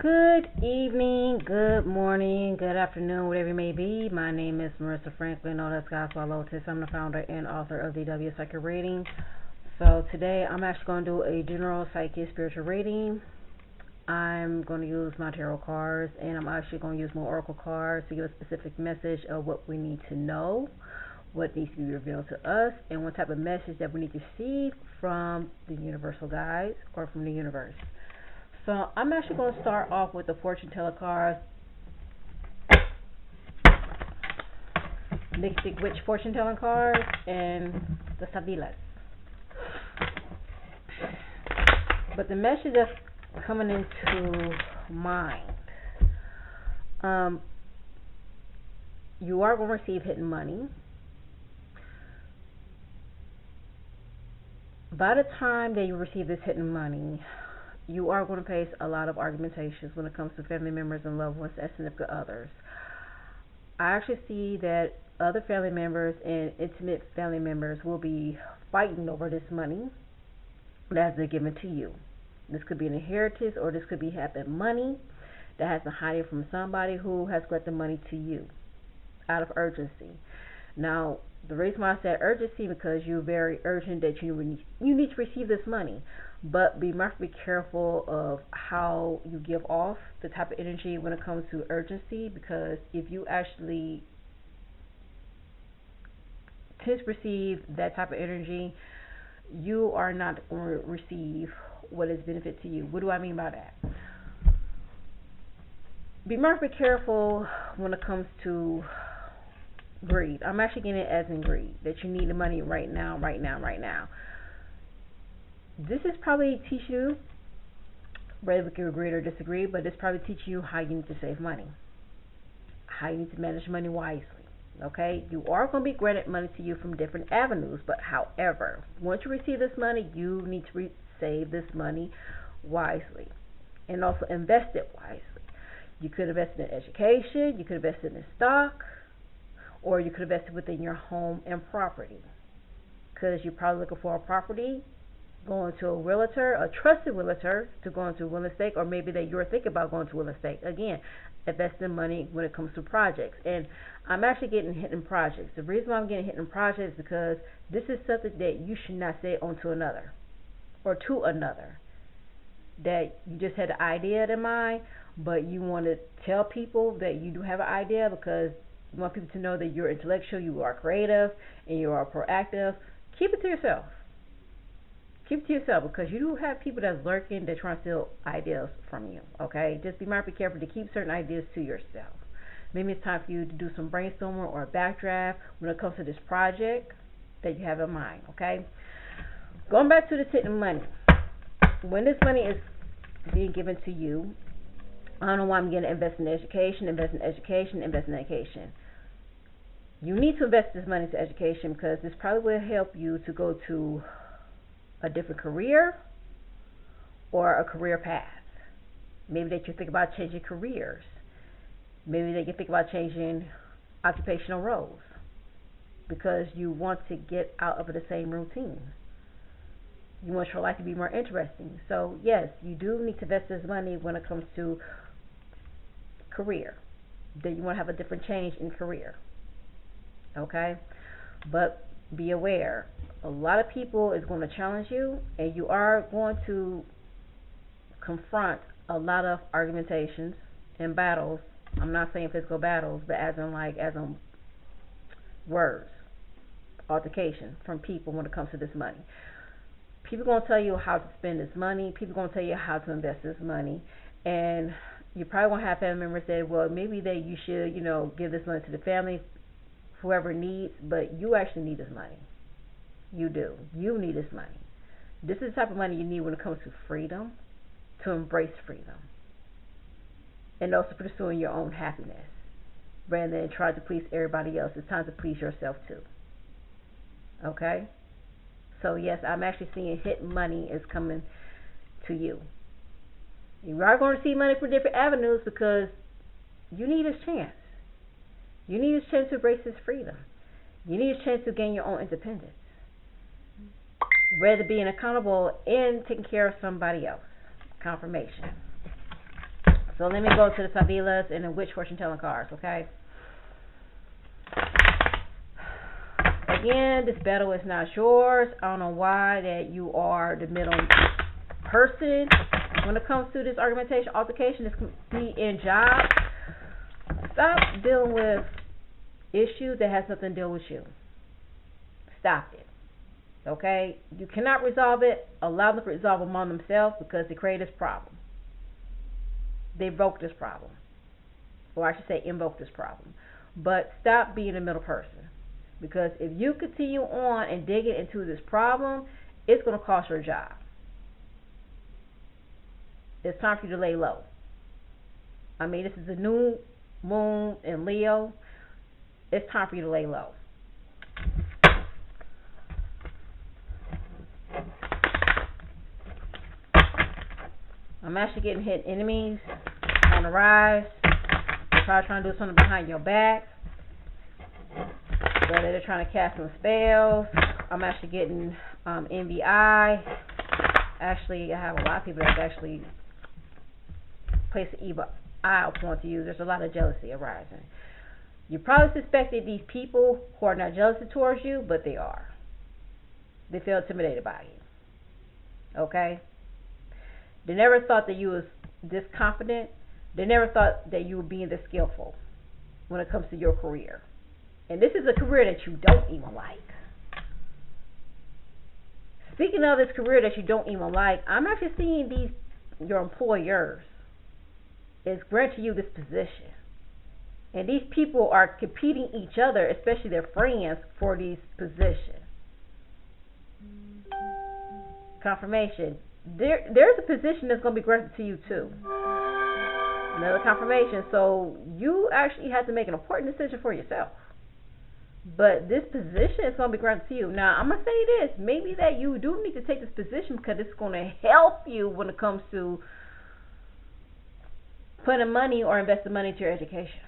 Good evening, good morning, good afternoon, whatever it may be. My name is Marissa Franklin, known as Gospel Lotus. I'm the founder and author of the W Psychic Reading. So today I'm actually going to do a general psychic spiritual reading. I'm going to use my tarot cards, and I'm actually going to use my oracle cards to give a specific message of what we need to know, what needs to be revealed to us, and what type of message that we need to receive from the universal guides or from the universe. So I'm actually going to start off with the fortune teller cards, Mystic Witch fortune telling cards, and the Sabilas. But the message that's coming into mind, you are going to receive hidden money. By the time that you receive this hidden money, you are going to face a lot of argumentations when it comes to family members and loved ones and significant others. I actually see that other family members and intimate family members will be fighting over this money that has been given to you. This could be an inheritance, or this could be having money that has been hiding from somebody who has got the money to you out of urgency. Now, the reason why I said urgency, because you're very urgent that you need to receive this money. But be careful of how you give off the type of energy when it comes to urgency, because if you actually tend to receive that type of energy, you are not going to receive what is benefit to you. What do I mean by that? Be careful when it comes to greed. I'm actually getting it as in greed, that you need the money right now. This is probably teach you, whether we can agree or disagree, but this probably teach you how you need to save money, how you need to manage money wisely. Okay, you are going to be granted money to you from different avenues, but however, once you receive this money, you need to save this money wisely, and also invest it wisely. You could invest in education, you could invest in stock, or you could invest it within your home and property, because you're probably looking for a property, going to a realtor, a trusted realtor, to go into real estate, or maybe that you're thinking about going to real estate. Again, investing money when it comes to projects. And I'm actually getting hidden projects. The reason why I'm getting hidden projects is because this is something that you should not say onto another or to another. That you just had an idea in mind, but you want to tell people that you do have an idea, because you want people to know that you're intellectual, you are creative, and you are proactive. Keep it to yourself. Keep it to yourself, because you do have people that's lurking, that trying to steal ideas from you. Okay, just be careful to keep certain ideas to yourself. Maybe it's time for you to do some brainstorming or a backdraft when it comes to this project that you have in mind. Okay, going back to the hidden money. When this money is being given to you, I don't know why I'm getting invest in education. You need to invest this money into education, because this probably will help you to go to a different career or a career path. Maybe that you think about changing careers. Maybe that you think about changing occupational roles, because you want to get out of the same routine. You want your life to be more interesting. So yes, you do need to invest this money when it comes to career. That you want to have a different change in career. Okay? But be aware, a lot of people is going to challenge you, and you are going to confront a lot of argumentations and battles. I'm not saying physical battles, but as in words, altercation from people when it comes to this money. People are going to tell you how to spend this money. People are going to tell you how to invest this money, and you probably won't have family members say, well, maybe that you should, give this money to the family, whoever needs, but you actually need this money. You do. You need this money. This is the type of money you need when it comes to freedom, to embrace freedom, and also pursuing your own happiness, rather than trying to please everybody else. It's time to please yourself too. Okay? So yes, I'm actually seeing hidden money is coming to you. You are going to see money from different avenues, because you need this chance. You need this chance to embrace this freedom. You need a chance to gain your own independence, rather being accountable and taking care of somebody else. Confirmation. So let me go to the Sabilas and the Witch fortune telling cards, okay? Again, this battle is not yours. I don't know why that you are the middle person when it comes to this altercation. This can be in job. Stop dealing with issues that has nothing to do with you. Stop it. Okay? You cannot resolve it. Allow them to resolve among themselves because they created this problem. They invoked this problem. Or I should say invoke this problem. But stop being a middle person. Because if you continue on and digging into this problem, it's going to cost your job. It's time for you to lay low. I mean, this is a new moon in Leo. It's time for you to lay low. I'm actually getting hit enemies on the rise. They're probably trying to do something behind your back. Whether they're trying to cast some spells. I'm actually getting NVI. Actually, I have a lot of people that actually place an evil eye upon to you. There's a lot of jealousy arising. You probably suspected these people who are not jealous towards you, but they are. They feel intimidated by you. Okay? They never thought that you was this confident. They never thought that you were being this skillful when it comes to your career. And this is a career that you don't even like. Speaking of this career that you don't even like, I'm actually seeing your employers is granting you this position. And these people are competing each other, especially their friends, for these positions. Confirmation. There's a position that's going to be granted to you too. Another confirmation. So you actually have to make an important decision for yourself. But this position is going to be granted to you. Now, I'm going to say this. Maybe that you do need to take this position because it's going to help you when it comes to putting money or investing money into your education.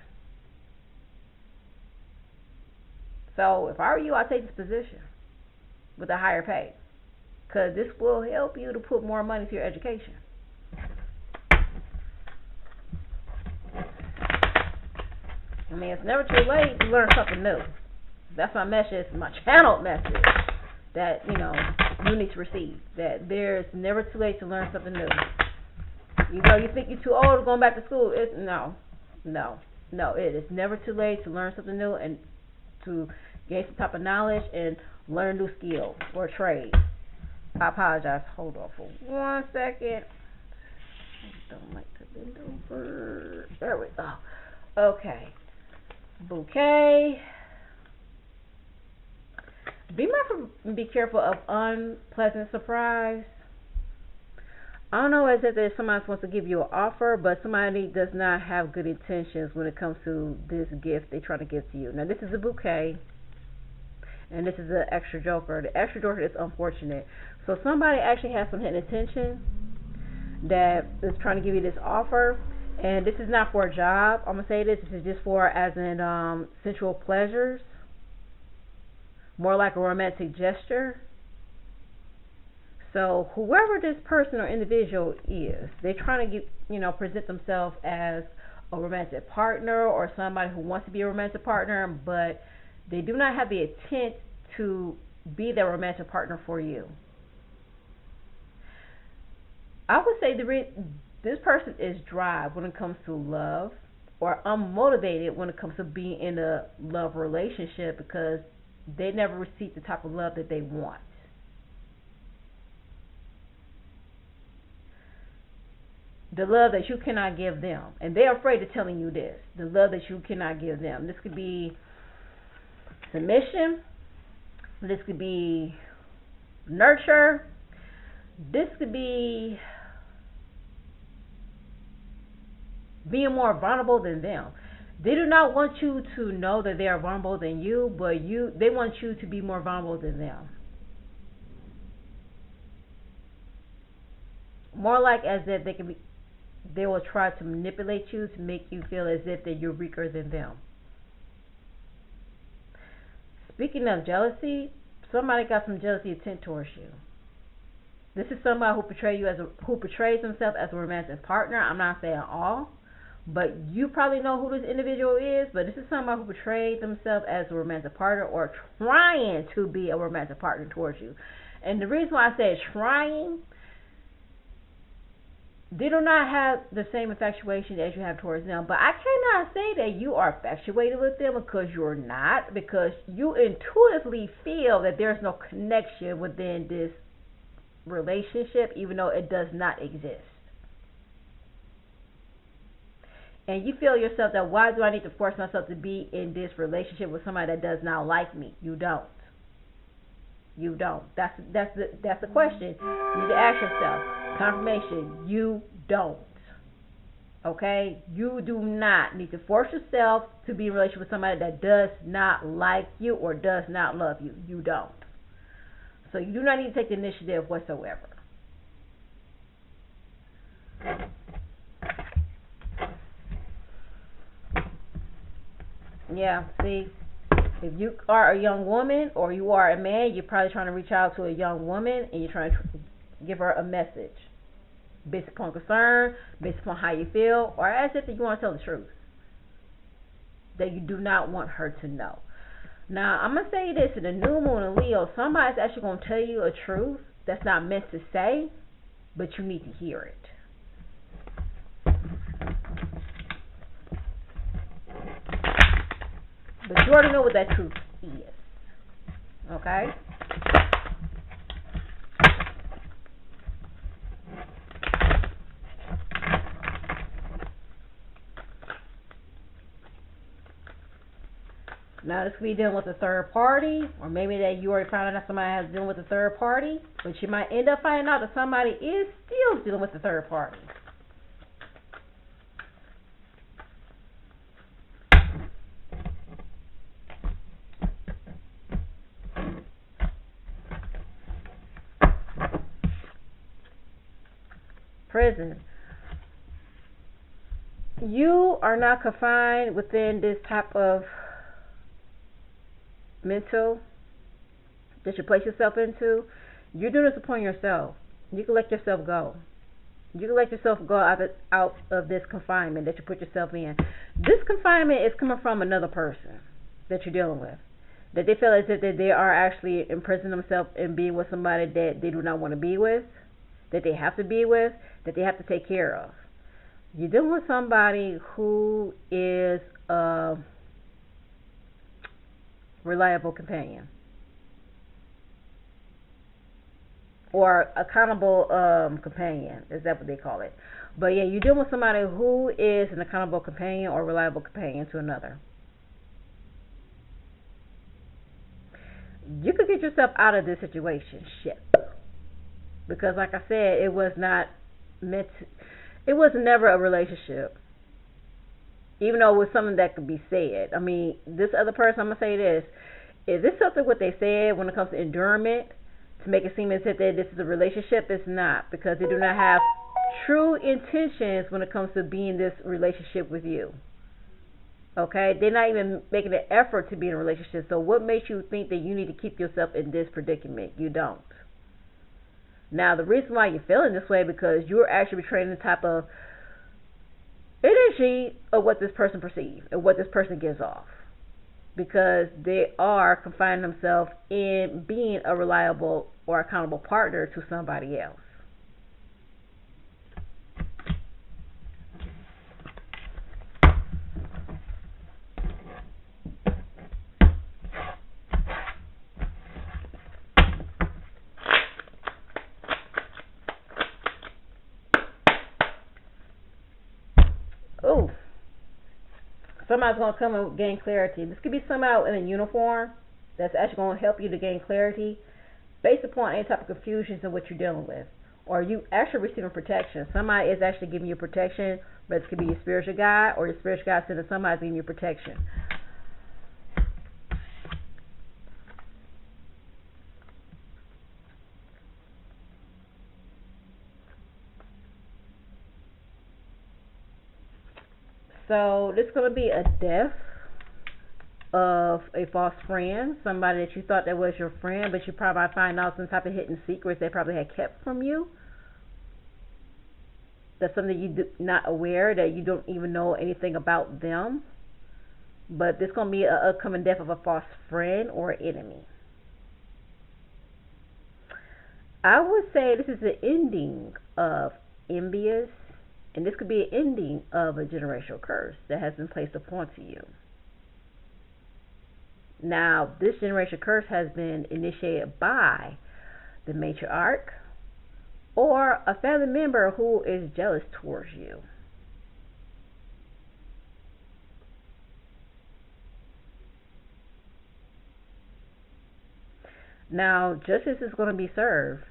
So, if I were you, I'd take this position with a higher pay because this will help you to put more money into your education. I mean, it's never too late to learn something new. That's my message, my channeled message that, you need to receive. That there's never too late to learn something new. You think you're too old going back to school. No. It is never too late to learn something new and to gain some type of knowledge and learn new skill or trade. I apologize. Hold on for 1 second. I don't like to bend over. There we go. Okay. Bouquet. Be careful of unpleasant surprise. I don't know as if there's somebody who wants to give you an offer, but somebody does not have good intentions when it comes to this gift they're trying to give to you. Now, this is a bouquet, and this is an extra joker. The extra joker is unfortunate. So somebody actually has some hidden intention that is trying to give you this offer, and this is not for a job. I'm going to say this. This is just for as in sensual pleasures. More like a romantic gesture. So whoever this person or individual is, they're trying to get, present themselves as a romantic partner or somebody who wants to be a romantic partner, but they do not have the intent to be their romantic partner for you. I would say this person is dry when it comes to love or unmotivated when it comes to being in a love relationship because they never received the type of love that they want. The love that you cannot give them. And they're afraid of telling you this. The love that you cannot give them. This could be submission. This could be nurture. This could be being more vulnerable than them. They do not want you to know that they are vulnerable than you, but they want you to be more vulnerable than them. More like as if they will try to manipulate you to make you feel as if that you're weaker than them. Speaking of jealousy, somebody got some jealousy intent towards you. This is somebody who portrays themselves as a romantic partner. I'm not saying all, But you probably know who this individual is, but this is somebody who portrayed themselves as a romantic partner or trying to be a romantic partner towards you. And the reason why I say trying, they do not have the same infatuation as you have towards them. But I cannot say that you are infatuated with them, because you're not, because you intuitively feel that there's no connection within this relationship, even though it does not exist. And you feel yourself that, why do I need to force myself to be in this relationship with somebody that does not like me? You don't. You don't. That's the question you need to ask yourself. Confirmation. You don't. Okay? You do not need to force yourself to be in a relationship with somebody that does not like you or does not love you. You don't. So you do not need to take the initiative whatsoever. Yeah, see, if you are a young woman or you are a man, you're probably trying to reach out to a young woman and you're trying to give her a message based upon concern, based upon how you feel, or as if you want to tell the truth that you do not want her to know. Now, I'm going to say this, in the new moon in Leo, somebody's actually going to tell you a truth that's not meant to say, but you need to hear it. But you already know what that truth is. Okay? Now, this could be dealing with a third party, or maybe that you already found out that somebody has dealing with a third party, but you might end up finding out that somebody is still dealing with a third party. Prison. You are not confined within this type of mental that you place yourself into. You're doing this upon yourself. You can let yourself go. You can let yourself go out of this confinement that you put yourself in. This confinement is coming from another person that you're dealing with. That they feel as if they are actually imprisoning themselves in being with somebody that they do not want to be with, that they have to be with, that they have to take care of. You're dealing with somebody who is a reliable companion or accountable companion. Is that what they call it? But yeah, you're dealing with somebody who is an accountable companion or reliable companion to another. You could get yourself out of this situation, because like I said, it was not meant to, it was never a relationship, even though it was something that could be said. I mean, this other person, I'm going to say this, is this something what they said when it comes to endurance to make it seem as if this is a relationship? It's not, because they do not have true intentions when it comes to being this relationship with you. Okay, they're not even making an effort to be in a relationship. So what makes you think that you need to keep yourself in this predicament? You don't. Now, the reason why you're feeling this way, because you're actually betraying the type of energy of what this person perceives and what this person gives off, because they are confining themselves in being a reliable or accountable partner to somebody else. Oh, somebody's going to come and gain clarity. This could be somebody in a uniform that's actually going to help you to gain clarity based upon any type of confusions in what you're dealing with. Or you actually receiving protection. Somebody is actually giving you protection, but it could be your spiritual guide, or your spiritual guide sending somebody giving you protection. So this is going to be a death of a false friend, somebody that you thought that was your friend, but you probably find out some type of hidden secrets they probably had kept from you. That's something you do not aware, that you don't even know anything about them. But this gonna be a upcoming death of a false friend or enemy. I would say this is the ending of envious, and this could be an ending of a generational curse that has been placed upon you. Now, this generational curse has been initiated by the matriarch or a family member who is jealous towards you. Now, justice is going to be served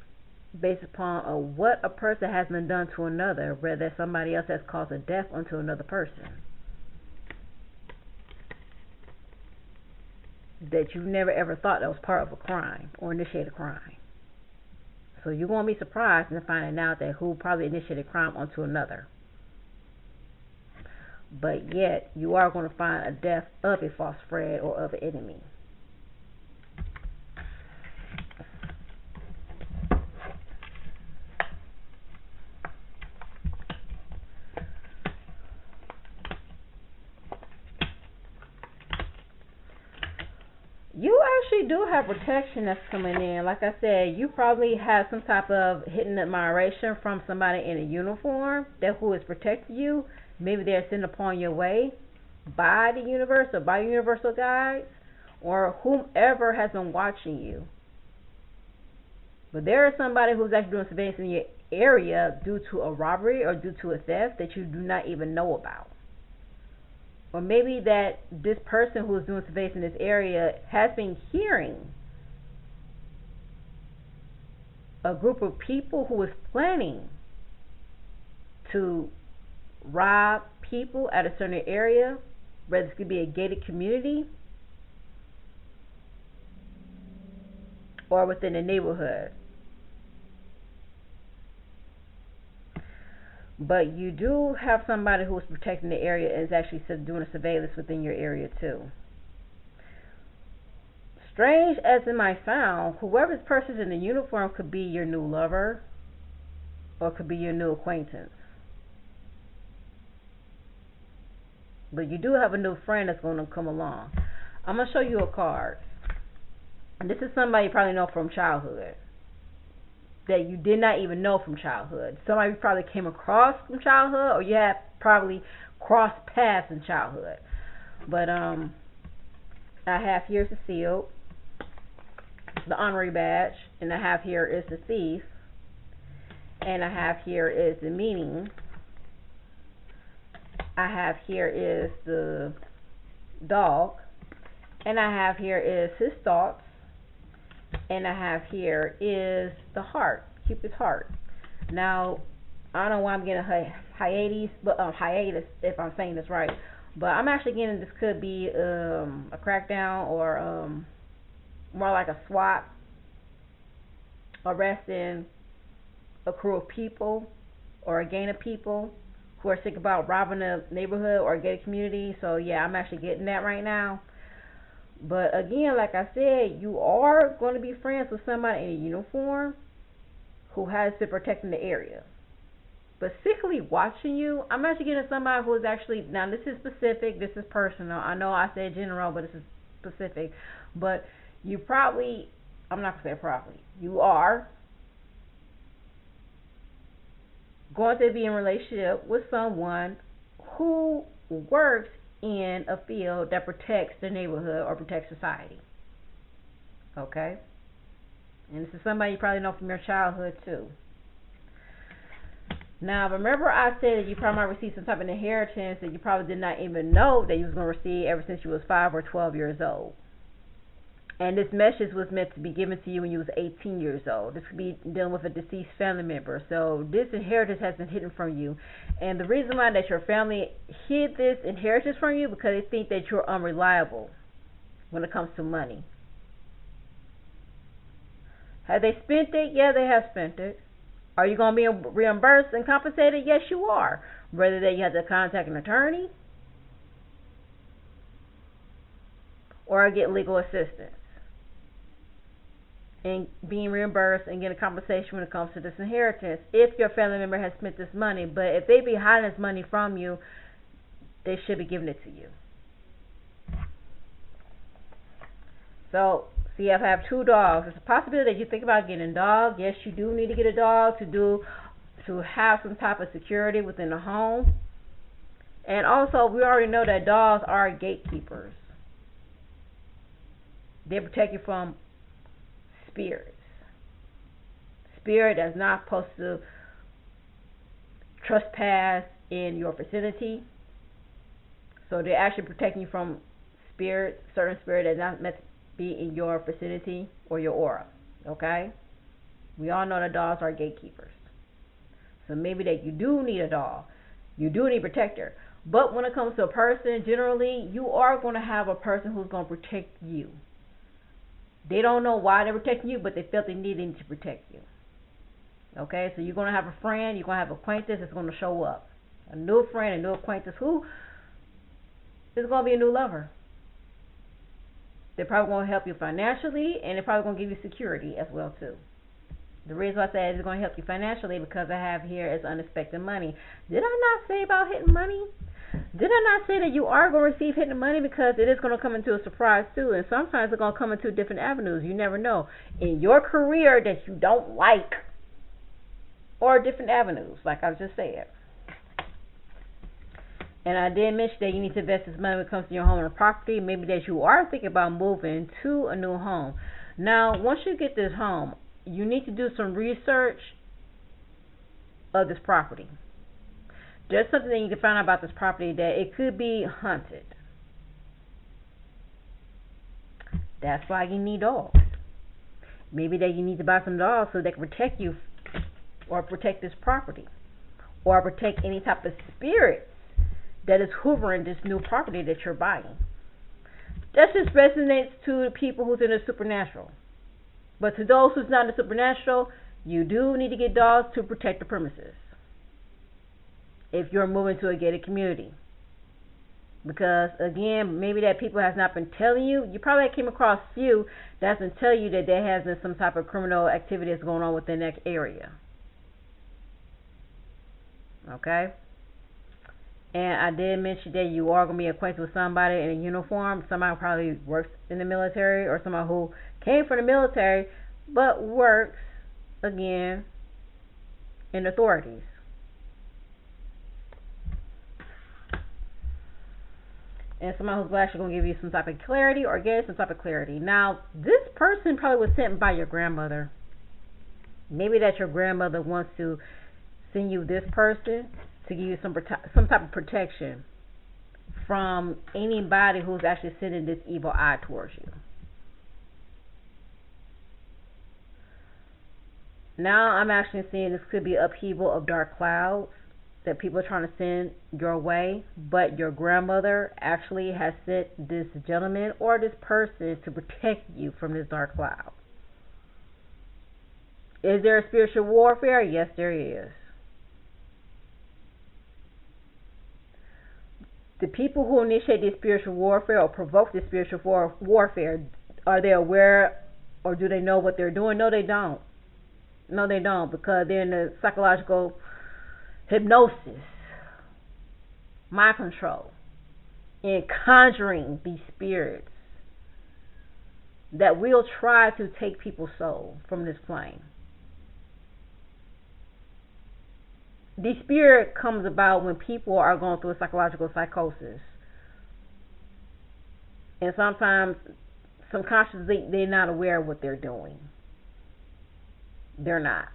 based upon what a person has been done to another, whether somebody else has caused a death unto another person that you never ever thought that was part of a crime or initiated a crime. So you won't be surprised in finding out that who probably initiated crime onto another. But yet, you are going to find a death of a false friend or of an enemy. You actually do have protection that's coming in. Like I said, you probably have some type of hidden admiration from somebody in a uniform that who is protecting you. Maybe they're sent upon your way by the universe or by universal guides or whomever has been watching you. But there is somebody who's actually doing surveillance in your area due to a robbery or due to a theft that you do not even know about. Or maybe that this person who is doing surveillance in this area has been hearing a group of people who is planning to rob people at a certain area, whether this could be a gated community or within a neighborhood. But you do have somebody who is protecting the area and is actually doing a surveillance within your area too. Strange as it might sound, whoever this person is in the uniform could be your new lover or could be your new acquaintance. But you do have a new friend that's going to come along. I'm going to show you a card. And this is somebody you probably know from childhood, that you did not even know from childhood. Somebody you probably came across from childhood, or you had probably crossed paths in childhood. But I have here is the seal, the honorary badge, and I have here is the thief, and I have here is the meaning. I have here is the dog, and I have here is his thoughts, and I have here is the heart, Cupid's heart. Now, I don't know why I'm getting hiatus, if I'm saying this right, but I'm actually getting this could be a crackdown or more like a SWAT, arresting a crew of people or a gang of people who are sick about robbing a neighborhood or a gated community. So yeah, I'm actually getting that right now. But again, like I said, you are going to be friends with somebody in a uniform who has been protecting the area. But sickly watching you, I'm actually getting somebody who is actually, now this is specific, this is personal. I know I said general, but this is specific. But you probably, I'm not going to say probably, you are going to be in a relationship with someone who works in a field that protects the neighborhood or protects society. Okay? And this is somebody you probably know from your childhood too. Now, remember I said that you probably might receive some type of inheritance that you probably did not even know that you was going to receive ever since you was 5 or 12 years old. And this message was meant to be given to you when you was 18 years old. This could be dealing with a deceased family member. So this inheritance has been hidden from you. And the reason why that your family hid this inheritance from you because they think that you're unreliable when it comes to money. Have they spent it? Yeah, they have spent it. Are you going to be reimbursed and compensated? Yes, you are. Whether that you have to contact an attorney or get legal assistance. and being reimbursed and getting compensation when it comes to this inheritance if your family member has spent this money. But if they be hiding this money from you, they should be giving it to you. So, see, I have 2 dogs. It's a possibility that you think about getting a dog. Yes, you do need to get a dog to have some type of security within the home. And also, we already know that dogs are gatekeepers. They protect you from spirits. Spirit that's not supposed to trespass in your vicinity. So they're actually protecting you from spirits, certain spirit that's not meant to be in your vicinity or your aura. Okay? We all know that dogs are gatekeepers. So maybe that you do need a dog. You do need a protector. But when it comes to a person, generally, you are going to have a person who's going to protect you. They don't know why they're protecting you, but they felt they needed to protect you. Okay, so you're going to have a friend, you're going to have an acquaintance that's going to show up. A new friend, a new acquaintance who is going to be a new lover. They're probably going to help you financially, and they're probably going to give you security as well, too. The reason I say it's going to help you financially because I have here is unexpected money. Did I not say about hitting money? Did I not say that you are going to receive hidden money because it is going to come into a surprise too, and sometimes it's going to come into different avenues. You never know. In your career that you don't like, or different avenues, like I just said. And I did mention that you need to invest this money when it comes to your home or property. Maybe that you are thinking about moving to a new home. Now, once you get this home, you need to do some research of this property. There's something that you can find out about this property that it could be haunted. That's why you need dogs. Maybe that you need to buy some dogs so they can protect you or protect this property or protect any type of spirits that is hoovering this new property that you're buying. That just resonates to the people who's in the supernatural. But to those who's not in the supernatural, you do need to get dogs to protect the premises if you're moving to a gated community. Because, again, maybe that people has not been telling you. You probably came across few that doesn't tell you that there has been some type of criminal activity that's going on within that area. Okay? And I did mention that you are going to be acquainted with somebody in a uniform. Somebody who probably works in the military or somebody who came from the military but works, again, in authorities. And somebody who's actually going to give you some type of clarity or get some type of clarity. Now, this person probably was sent by your grandmother. Maybe that your grandmother wants to send you this person to give you some type of protection from anybody who's actually sending this evil eye towards you. Now I'm actually seeing this could be upheaval of dark clouds that people are trying to send your way, but your grandmother actually has sent this gentleman or this person to protect you from this dark cloud. Is there a spiritual warfare? Yes, there is. The people who initiate this spiritual warfare or provoke this spiritual warfare, are they aware or do they know what they're doing? No, they don't. No, they don't, because they're in the psychological hypnosis, mind control, and conjuring these spirits that will try to take people's soul from this plane. The spirit comes about when people are going through a psychological psychosis. And sometimes, subconsciously, they're not aware of what they're doing. They're not.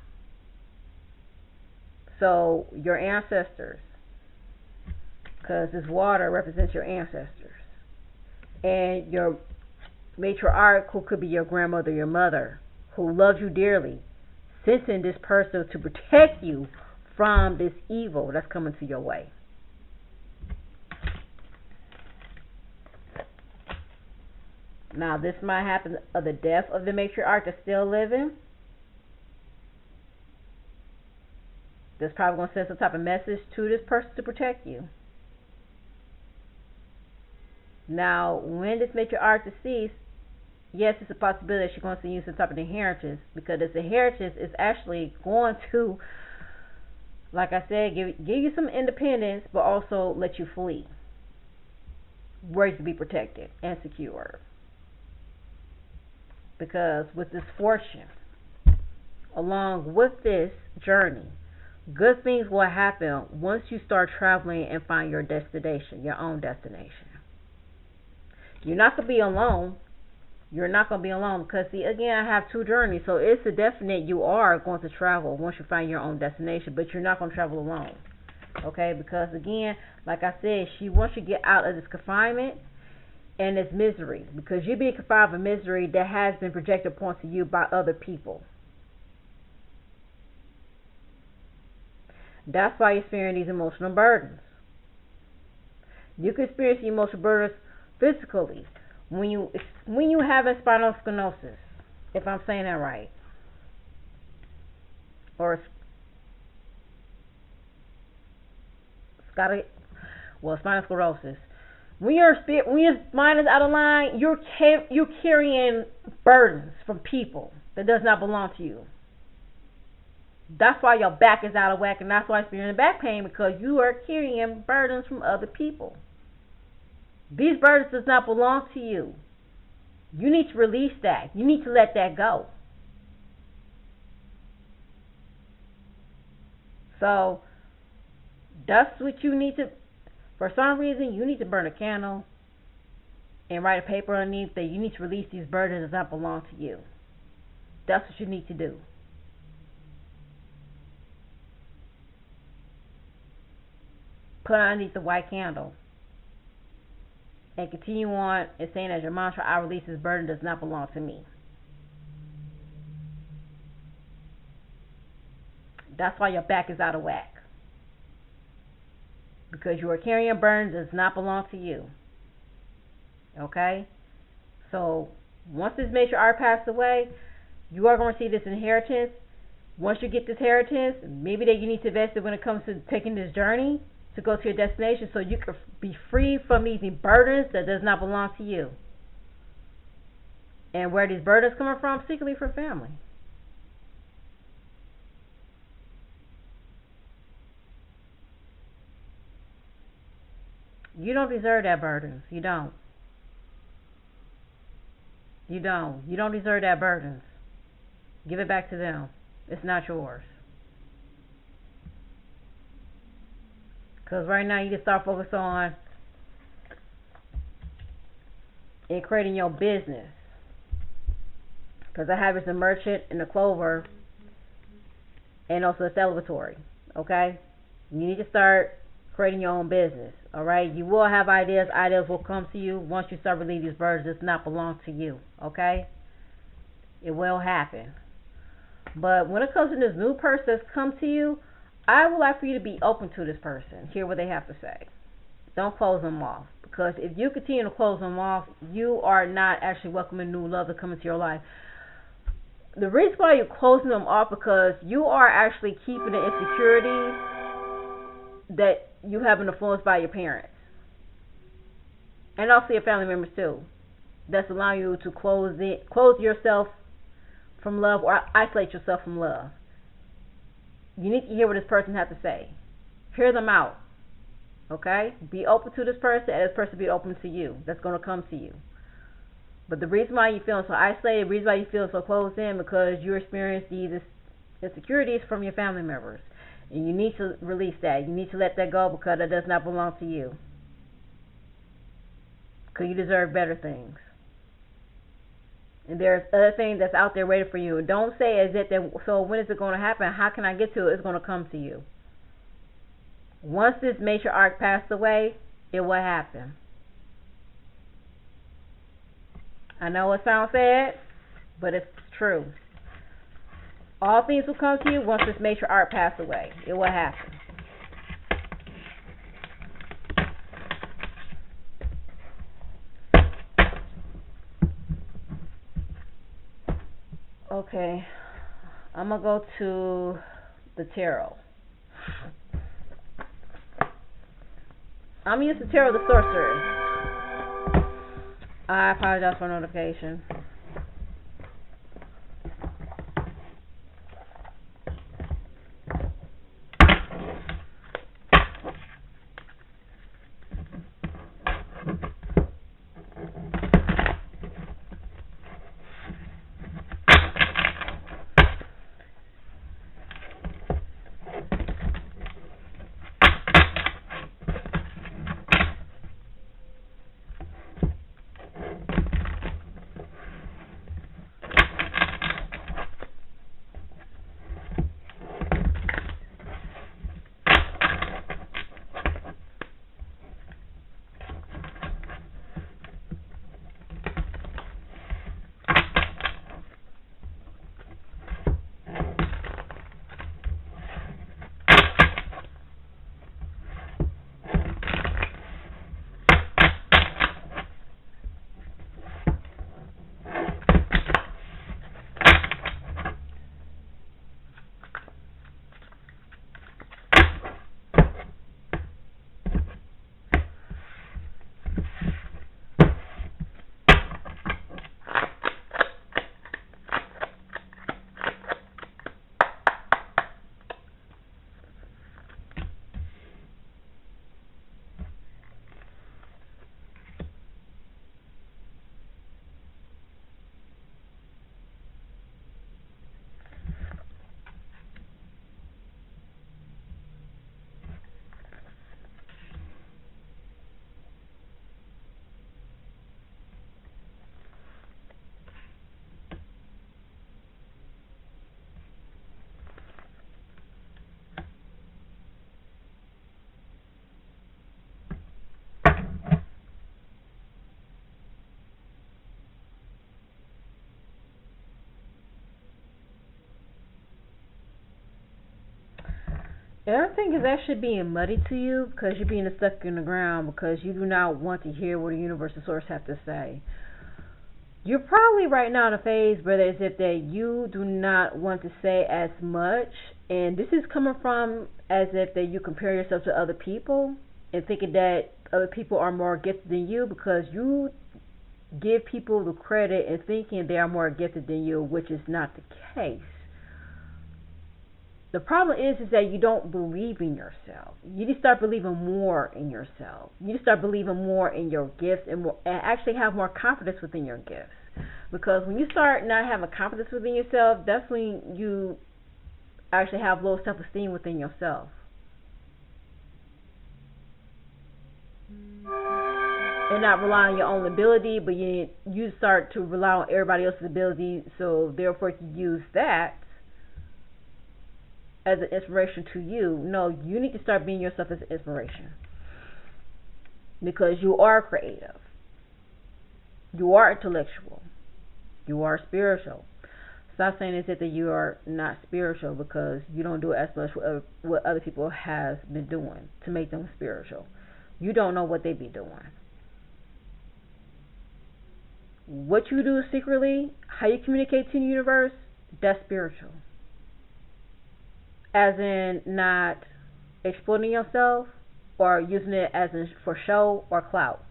So, your ancestors, because this water represents your ancestors, and your matriarch, who could be your grandmother, your mother, who loves you dearly, sending this person to protect you from this evil that's coming to your way. Now, this might happen of the death of the matriarch that's still living. This probably going to send some type of message to this person to protect you. Now, when this matriarch deceased, yes, it's a possibility that she's going to send you some type of inheritance, because this inheritance is actually going to, like I said, give you some independence, but also let you flee where you can be protected and secure. Because with this fortune, along with this journey, good things will happen once you start traveling and find your destination, your own destination. You're not going to be alone. You're not going to be alone because, see, again, I have two journeys, so it's a definite you are going to travel once you find your own destination, but you're not going to travel alone, okay? Because, again, like I said, she wants you to get out of this confinement and this misery, because you're being confined with misery that has been projected upon to you by other people. That's why you're experiencing these emotional burdens. You can experience the emotional burdens physically when you have a spinal stenosis, if I'm saying that right, or spinal sclerosis. When your mind is out of line, you're carrying burdens from people that does not belong to you. That's why your back is out of whack, and that's why you're experiencing back pain, because you are carrying burdens from other people. These burdens does not belong to you. You need to release that. You need to let that go. So that's what you need to. For some reason, you need to burn a candle and write a paper underneath that you need to release these burdens that don't belong to you. That's what you need to do. Put underneath the white candle and continue on and saying as your mantra, I release this burden that does not belong to me. That's why your back is out of whack. Because you are carrying burdens that does not belong to you. Okay? So, once this major arc passes away, you are going to see this inheritance. Once you get this inheritance, maybe that you need to invest it when it comes to taking this journey to go to your destination, so you can be free from these burdens that does not belong to you. And where these burdens coming from? Secretly from family. You don't deserve that burdens. You don't. You don't. You don't deserve that burdens. Give it back to them. It's not yours. Because right now you can start focusing on in creating your business. Because I have as a merchant and a clover and also a celebratory. Okay? You need to start creating your own business. Alright? You will have ideas. Ideas will come to you once you start releasing these burdens that does not belong to you. Okay? It will happen. But when it comes to this new person that's come to you, I would like for you to be open to this person. Hear what they have to say. Don't close them off. Because if you continue to close them off, you are not actually welcoming new love to come into your life. The reason why you're closing them off because you are actually keeping the insecurities that you have been influenced by your parents. And also your family members too. That's allowing you to close yourself from love or isolate yourself from love. You need to hear what this person has to say. Hear them out. Okay? Be open to this person and this person be open to you. That's going to come to you. But the reason why you're feeling so isolated, the reason why you feel so closed in, because you experience these insecurities from your family members. And you need to release that. You need to let that go because it does not belong to you. Because you deserve better things. And there's other things that's out there waiting for you. Don't say as if that, so when is it going to happen? How can I get to it? It's going to come to you. Once this major arc passed away, it will happen. I know it sounds sad, but it's true. All things will come to you once this major arc passes away. It will happen. Okay, I'm going to go to the tarot. I'm going to use the tarot, the sorcerer. I apologize for notification. Everything is actually being muddy to you because you're being stuck in the ground because you do not want to hear what the universal source have to say. You're probably right now in a phase where it's if that you do not want to say as much, and this is coming from as if that you compare yourself to other people and thinking that other people are more gifted than you because you give people the credit and thinking they are more gifted than you, which is not the case. The problem is that you don't believe in yourself. You need to start believing more in yourself. You need to start believing more in your gifts and actually have more confidence within your gifts. Because when you start not having confidence within yourself, that's when you actually have low self-esteem within yourself. And not rely on your own ability, but you start to rely on everybody else's ability, so therefore you use that as an inspiration to you. No, you need to start being yourself as an inspiration. Because you are creative. You are intellectual. You are spiritual. Stop saying that you are not spiritual because you don't do as much what other people have been doing to make them spiritual. You don't know what they be doing. What you do secretly, how you communicate to the universe, that's spiritual. As in not exploiting yourself or using it as in for show or clout.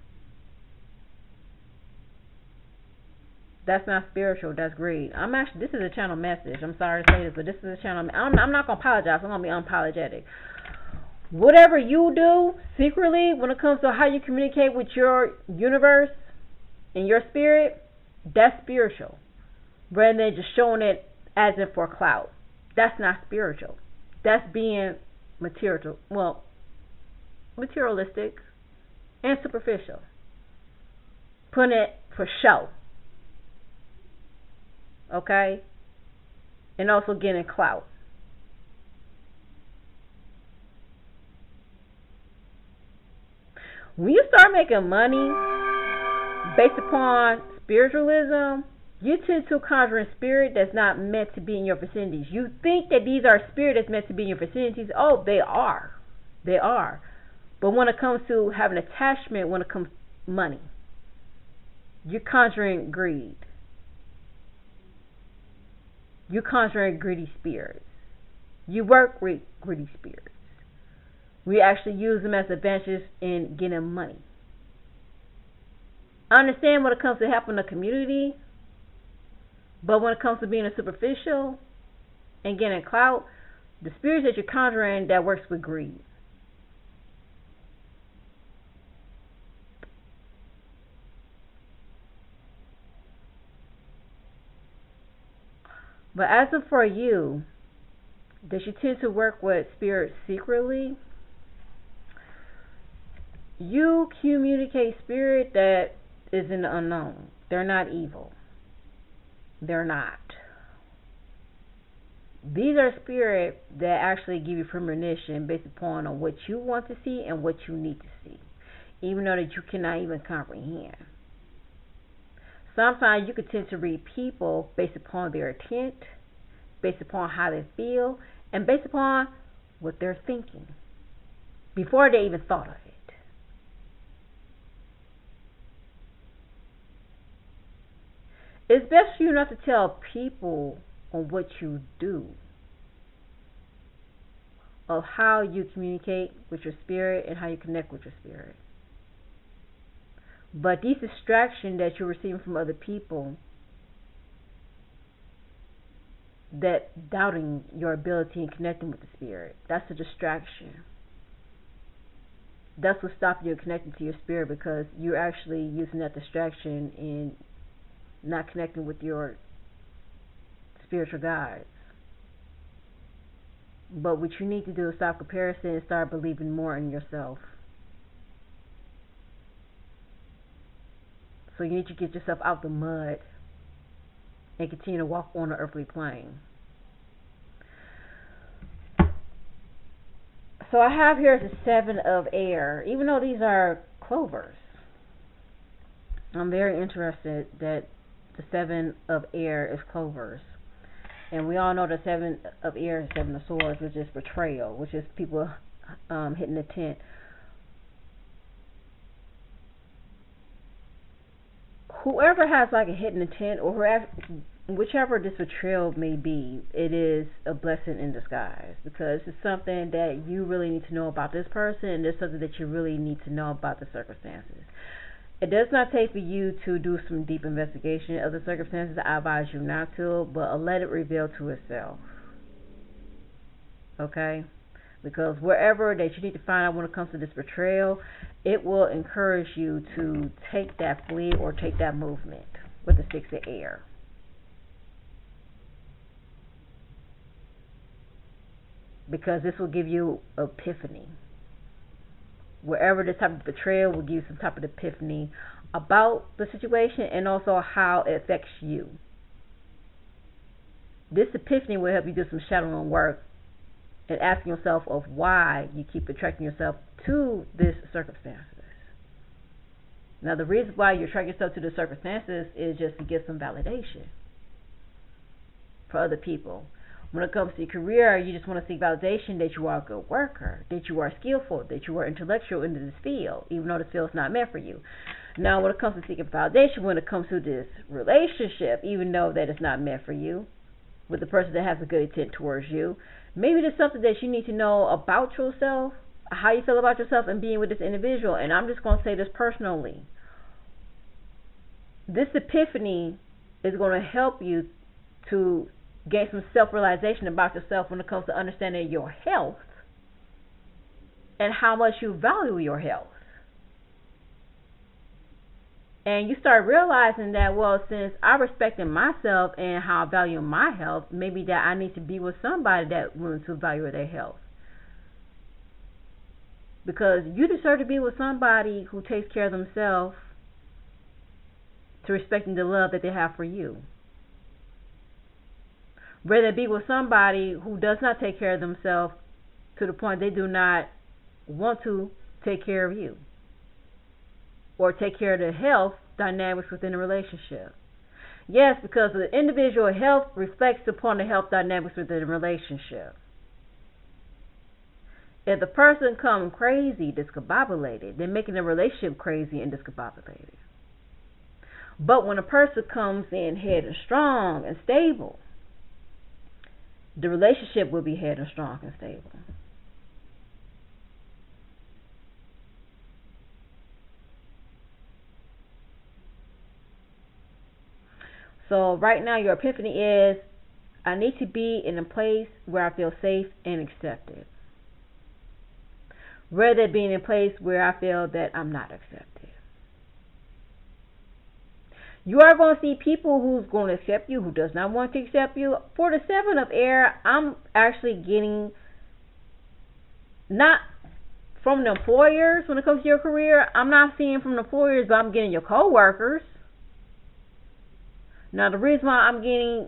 That's not spiritual, that's greed. This is a channel message. I'm sorry to say this, but this is a channel. I'm not going to apologize. I'm going to be unapologetic. Whatever you do secretly when it comes to how you communicate with your universe and your spirit, that's spiritual. Rather than just showing it as if for clout. That's not spiritual. That's being materialistic and superficial. Putting it for show. Okay? And also getting clout. When you start making money based upon spiritualism, you tend to conjure a spirit that's not meant to be in your vicinities. You think that these are spirits that's meant to be in your vicinities. Oh, they are. They are. But when it comes to having attachment, when it comes to money, you're conjuring greed. You're conjuring greedy spirits. You work with greedy spirits. We actually use them as advantages in getting money. I understand when it comes to helping the community, but when it comes to being a superficial and getting clout, the spirits that you're conjuring, that works with greed. But as of for you, that you tend to work with spirits secretly, you communicate spirit that is in the unknown. They're not evil. They're not. These are spirits that actually give you premonition based upon on what you want to see and what you need to see, even though that you cannot even comprehend. Sometimes you can tend to read people based upon their intent, based upon how they feel, and based upon what they're thinking before they even thought of it. It's best for you not to tell people on what you do, of how you communicate with your spirit and how you connect with your spirit. But these distractions that you're receiving from other people, that doubting your ability in connecting with the spirit, that's a distraction. That's what's stopping you connecting to your spirit, because you're actually using that distraction in not connecting with your spiritual guides. But what you need to do is stop comparison and start believing more in yourself. So you need to get yourself out the mud and continue to walk on the earthly plane. So I have here the 7 of air, even though these are clovers. I'm very interested that the 7 of air is clovers. And we all know the seven of ears, seven of swords, which is betrayal, which is people hitting the tent. Whoever has like a hidden intent, or whoever, whichever this betrayal may be, it is a blessing in disguise, because it's something that you really need to know about this person, and it's something that you really need to know about the circumstances. It does not take for you to do some deep investigation of the circumstances. I advise you not to, but let it reveal to itself. Okay? Because wherever that you need to find out when it comes to this betrayal, it will encourage you to take that flee or take that movement with the six of air. Because this will give you epiphany. Wherever this type of betrayal will give you some type of epiphany about the situation and also how it affects you. This epiphany will help you do some shadowing work and asking yourself of why you keep attracting yourself to this circumstances. Now, the reason why you attract yourself to the circumstances is just to get some validation for other people. When it comes to your career, you just want to seek validation that you are a good worker, that you are skillful, that you are intellectual in this field, even though this field is not meant for you. Now, when it comes to seeking validation, when it comes to this relationship, even though that it's not meant for you, with the person that has a good intent towards you, maybe there's something that you need to know about yourself, how you feel about yourself, and being with this individual. And I'm just going to say this personally. This epiphany is going to help you to gain some self-realization about yourself when it comes to understanding your health and how much you value your health. And you start realizing that, well, since I respect myself and how I value my health, maybe that I need to be with somebody that willing to value their health. Because you deserve to be with somebody who takes care of themselves to respecting the love that they have for you. Rather be with somebody who does not take care of themselves to the point they do not want to take care of you or take care of the health dynamics within a relationship. Yes, because the individual health reflects upon the health dynamics within a relationship. If the person comes crazy, discombobulated, they're making the relationship crazy and discombobulated. But when a person comes in head and strong and stable, the relationship will be head and strong and stable. So right now your epiphany is, I need to be in a place where I feel safe and accepted, rather than being in a place where I feel that I'm not accepted. You are going to see people who's going to accept you, who does not want to accept you. For the seven of air, I'm actually getting, not from the employers when it comes to your career. I'm not seeing from the employers, but I'm getting your co-workers. Now, the reason why I'm getting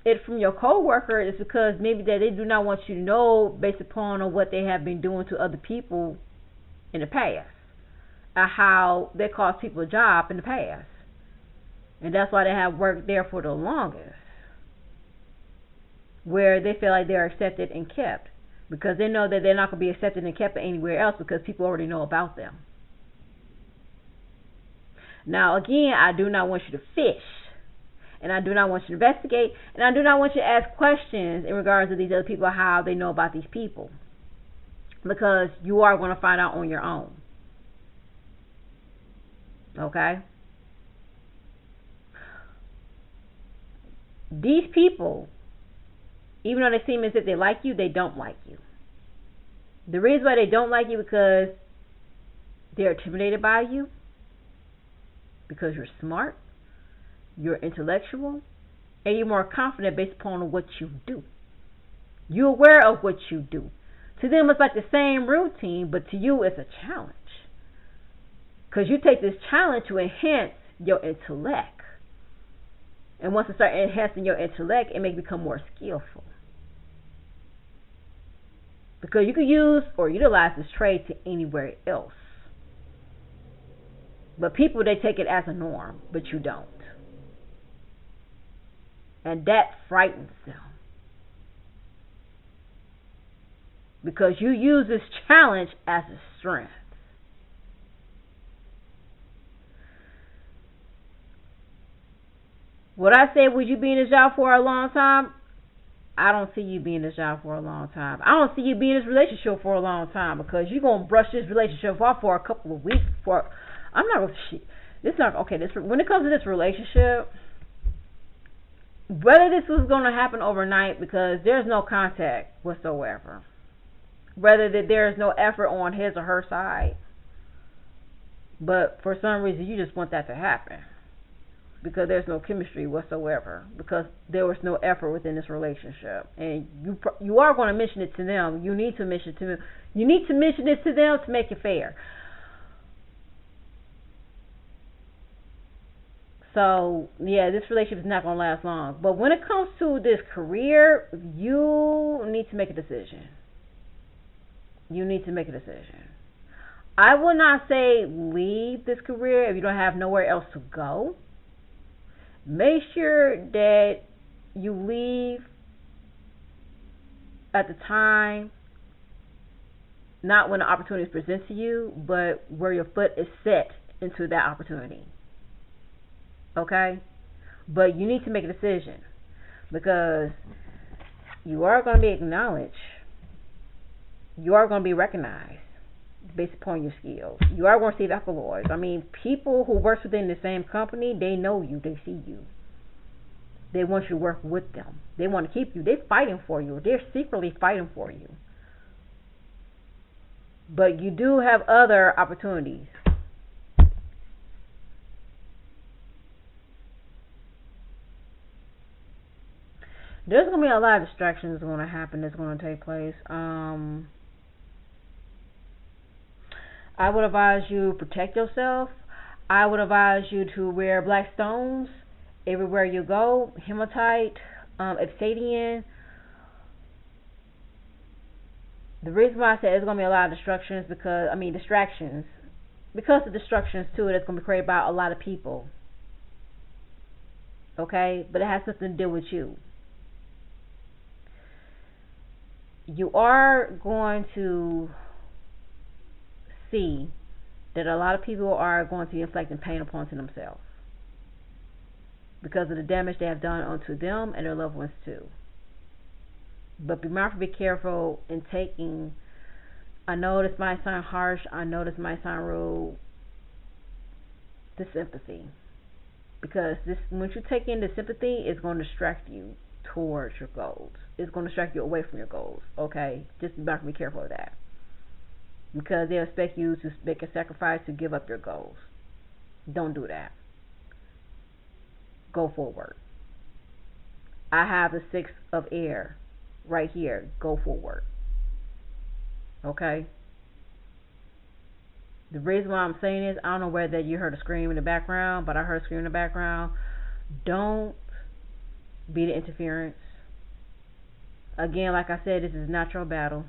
it from your co-worker is because maybe that they do not want you to know based upon what they have been doing to other people in the past, or how they cost people a job in the past. And that's why they have worked there for the longest, where they feel like they're accepted and kept, because they know that they're not going to be accepted and kept anywhere else because people already know about them. Now, again, I do not want you to fish, and I do not want you to investigate, and I do not want you to ask questions in regards to these other people, how they know about these people, because you are going to find out on your own. Okay? These people, even though they seem as if they like you, they don't like you. The reason why they don't like you is because they're intimidated by you, because you're smart, you're intellectual, and you're more confident based upon what you do. You're aware of what you do. To them, it's like the same routine, but to you, it's a challenge. Because you take this challenge to enhance your intellect. And once you start enhancing your intellect, it makes you become more skillful. Because you can use or utilize this trait to anywhere else. But people, they take it as a norm, but you don't. And that frightens them. because you use this challenge as a strength. Would I say, would you be in this job for a long time? I don't see you being in this job for a long time. I don't see you being in this relationship for a long time, because you're going to brush this relationship off for a couple of weeks. I'm not going to, this not, okay, when it comes to this relationship, whether this was going to happen overnight, because there's no contact whatsoever, whether that there's no effort on his or her side, but for some reason you just want that to happen, because there's no chemistry whatsoever, because there was no effort within this relationship, and you are going to mention it to them. You need to mention it to them. You need to mention it to them to make it fair. So yeah, this relationship is not going to last long. But when it comes to this career, you need to make a decision. You need to make a decision. I will not say leave this career if you don't have nowhere else to go. Make sure that you leave at the time, not when the opportunity is presented to you, but where your foot is set into that opportunity. Okay? But you need to make a decision, because you are going to be acknowledged. You are going to be recognized based upon your skills. You are going to see the accolades. I mean, people who work within the same company, they know you, they see you. They want you to work with them. They want to keep you. They're fighting for you. They're secretly fighting for you. But you do have other opportunities. There's going to be a lot of distractions going to happen that's going to take place. I would advise you protect yourself. I would advise you to wear black stones everywhere you go. Hematite, obsidian. The reason why I said there's going to be a lot of distractions, because of destructions too, that's going to be created by a lot of people. Okay? But it has nothing to do with you. You are going to see that a lot of people are going to be inflicting pain upon themselves because of the damage they have done unto them and their loved ones too. But be mindful, be careful in taking. I know this might sound harsh. I know this might sound rude. The sympathy, because this, once you take in the sympathy, it's going to distract you towards your goals. It's going to distract you away from your goals. Okay, just be mindful, be careful of that, because they expect you to make a sacrifice to give up your goals. Don't do that. Go forward. I have the 6 of air right here. Go forward. Okay? The reason why I'm saying this, I don't know whether you heard a scream in the background, but I heard a scream in the background. Don't be the interference. Again, like I said, this is not your battle.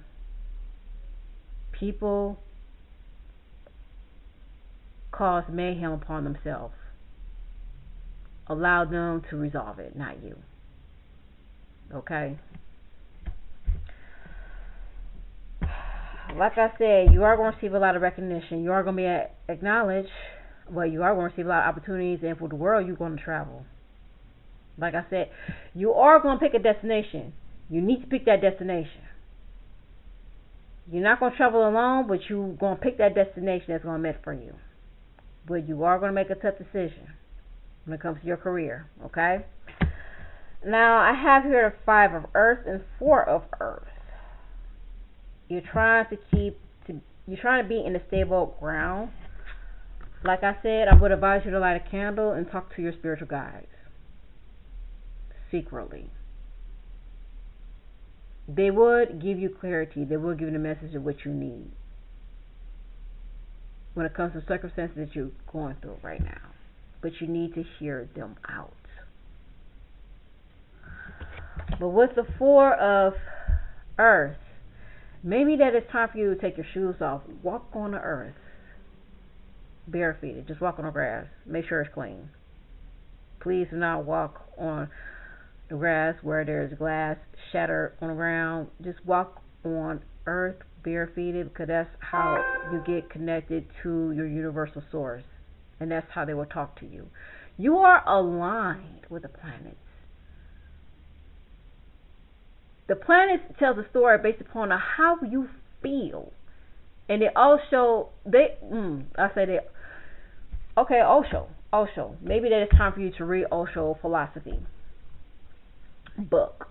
People cause mayhem upon themselves. Allow them to resolve it, not you. Okay? Like I said, you are going to receive a lot of recognition. You are going to be acknowledged. Well, you are going to receive a lot of opportunities, and for the world, you're going to travel. Like I said, you are going to pick a destination. You need to pick that destination. You're not going to travel alone, but you're going to pick that destination that's going to be meant for you. But you are going to make a tough decision when it comes to your career, okay? Now, I have here the 5 of Earth and 4 of Earth. You're trying to be in a stable ground. Like I said, I would advise you to light a candle and talk to your spiritual guides secretly. They would give you clarity. They will give you the message of what you need when it comes to circumstances that you're going through right now. But you need to hear them out. But with the 4 of Earth, maybe that it's time for you to take your shoes off. Walk on the earth. Barefooted. Just walk on the grass. Make sure it's clean. Please do not walk on the grass where there's glass shattered on the ground. Just walk on Earth bare-feeted because that's how you get connected to your universal source, and that's how they will talk to you. You are aligned with the planets. The planets tell the story based upon how you feel, and they also I say they okay Osho. Maybe that it's time for you to read Osho philosophy book.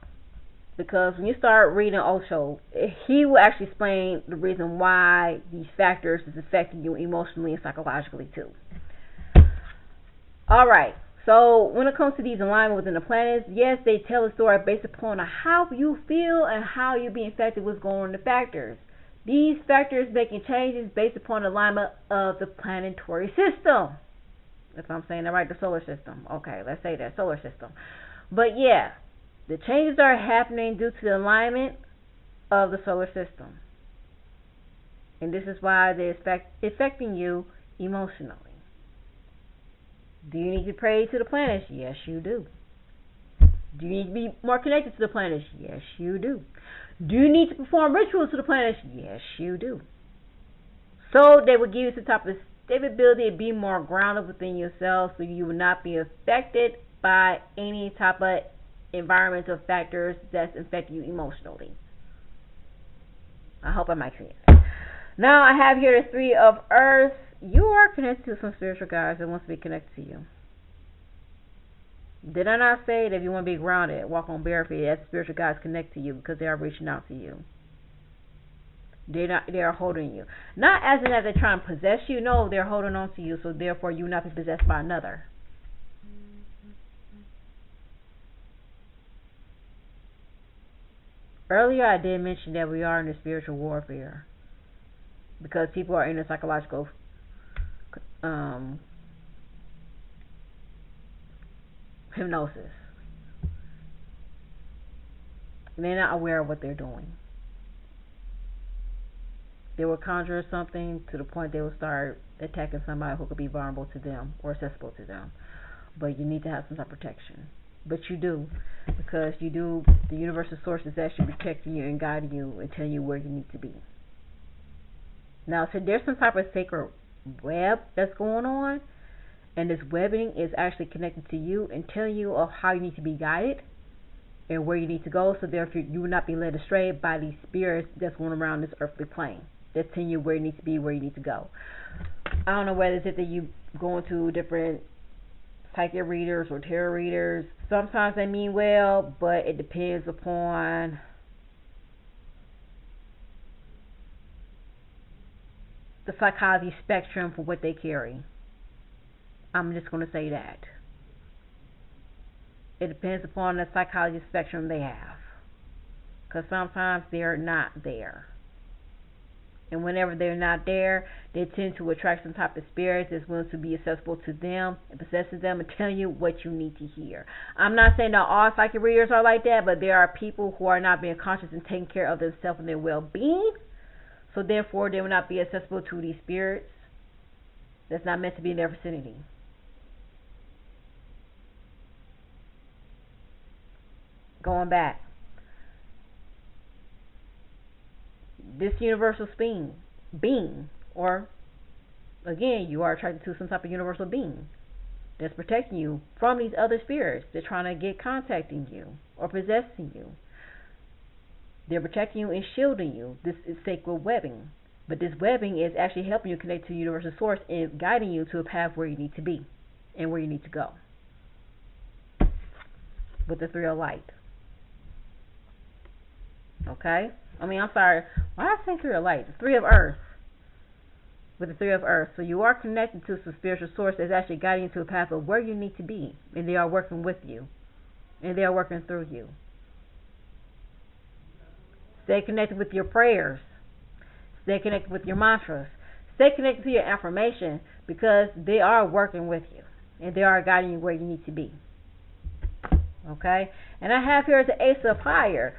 Because when you start reading Osho, he will actually explain the reason why these factors is affecting you emotionally and psychologically too. Alright, so when it comes to these alignments within the planets, yes, they tell a story based upon how you feel and how you're being affected with going on the factors. These factors making changes based upon the alignment of the planetary system. If I'm saying that right, the solar system. Okay, let's say that, solar system. But yeah, the changes are happening due to the alignment of the solar system. And this is why they're affecting you emotionally. Do you need to pray to the planets? Yes, you do. Do you need to be more connected to the planets? Yes, you do. Do you need to perform rituals to the planets? Yes, you do. So they will give you some type of stability and be more grounded within yourself so you will not be affected by any type of environmental factors that's affecting you emotionally. I hope I make sense. Now I have here the Three of Earth. You are connected to some spiritual guides that wants to be connected to you. Did I not say that if you want to be grounded, walk on bare feet, that spiritual guides connect to you because they are reaching out to you. They are holding you. Not as in that they're trying to possess you. No, they're holding on to you, so therefore you will not be possessed by another. Earlier I did mention that we are in a spiritual warfare because people are in a psychological hypnosis. And they're not aware of what they're doing. They will conjure something to the point they will start attacking somebody who could be vulnerable to them or accessible to them. But you need to have some type of protection. But you do, because you do. The universal source is actually protecting you and guiding you and telling you where you need to be. Now, so there's some type of sacred web that's going on, and this webbing is actually connected to you and telling you of how you need to be guided and where you need to go, so therefore you will not be led astray by these spirits that's going around this earthly plane. That's telling you where you need to be, where you need to go. I don't know whether it's that you going to different psychic readers or tarot readers. Sometimes they mean well, but it depends upon the psychology spectrum for what they carry. I'm just going to say that. It depends upon the psychology spectrum they have. Because sometimes they're not there. And whenever they're not there, they tend to attract some type of spirit that's willing to be accessible to them and possesses them and tell you what you need to hear. I'm not saying that all psychic readers are like that, but there are people who are not being conscious and taking care of themselves and their well-being. So therefore, they will not be accessible to these spirits that's not meant to be in their vicinity. Going back. This universal being, or again, you are attracted to some type of universal being that's protecting you from these other spirits. They're trying to get contacting you or possessing you. They're protecting you and shielding you. This is sacred webbing. But this webbing is actually helping you connect to the universal source and guiding you to a path where you need to be and where you need to go. With the Three of Light. Okay? I'm sorry. Why did I say Three of Light? The Three of Earth. With the Three of Earth. So you are connected to some spiritual source that's actually guiding you to a path of where you need to be. And they are working with you. And they are working through you. Stay connected with your prayers. Stay connected with your mantras. Stay connected to your affirmation because they are working with you. And they are guiding you where you need to be. Okay? And I have here the Ace of Fire.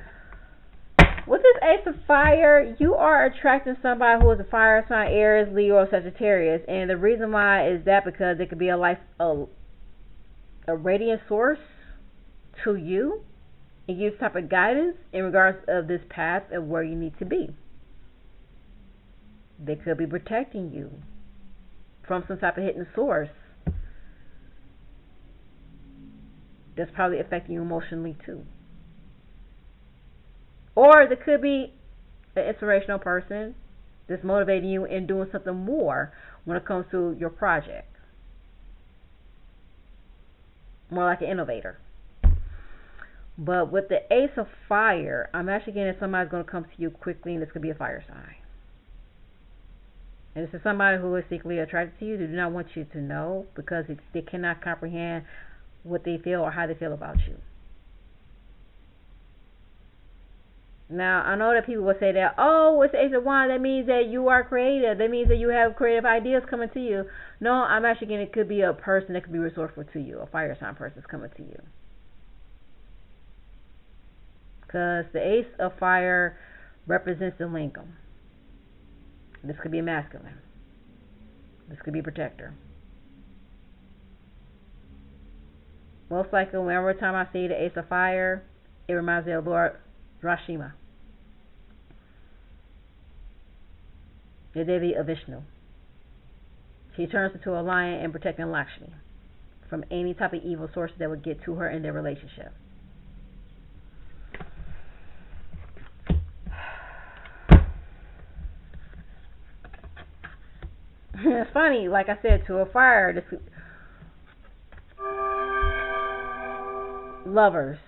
With this Ace of Fire, you are attracting somebody who is a fire sign, Aries, Leo, or Sagittarius. And the reason why is that because it could be a radiant source to you. It gives type of guidance in regards of this path of where you need to be. They could be protecting you from some type of hidden source that's probably affecting you emotionally too. Or there could be an inspirational person that's motivating you in doing something more when it comes to your project. More like an innovator. But with the Ace of Fire, I'm actually getting that somebody's going to come to you quickly, and it's going to be a fire sign. And this is somebody who is secretly attracted to you. They do not want you to know because they cannot comprehend what they feel or how they feel about you. Now, I know that people will say that, oh, it's the Ace of Wands. That means that you are creative. That means that you have creative ideas coming to you. No, I'm actually getting it could be a person that could be resourceful to you. A fire sign person is coming to you. Because the Ace of Fire represents the lingam. This could be a masculine. This could be a protector. Most likely, whenever time I see the Ace of Fire, it reminds me of Lord Rashima, the Devi of Vishnu. She turns into a lion and protecting Lakshmi from any type of evil sources that would get to her in their relationship. It's funny, like I said, to a fire, this lovers.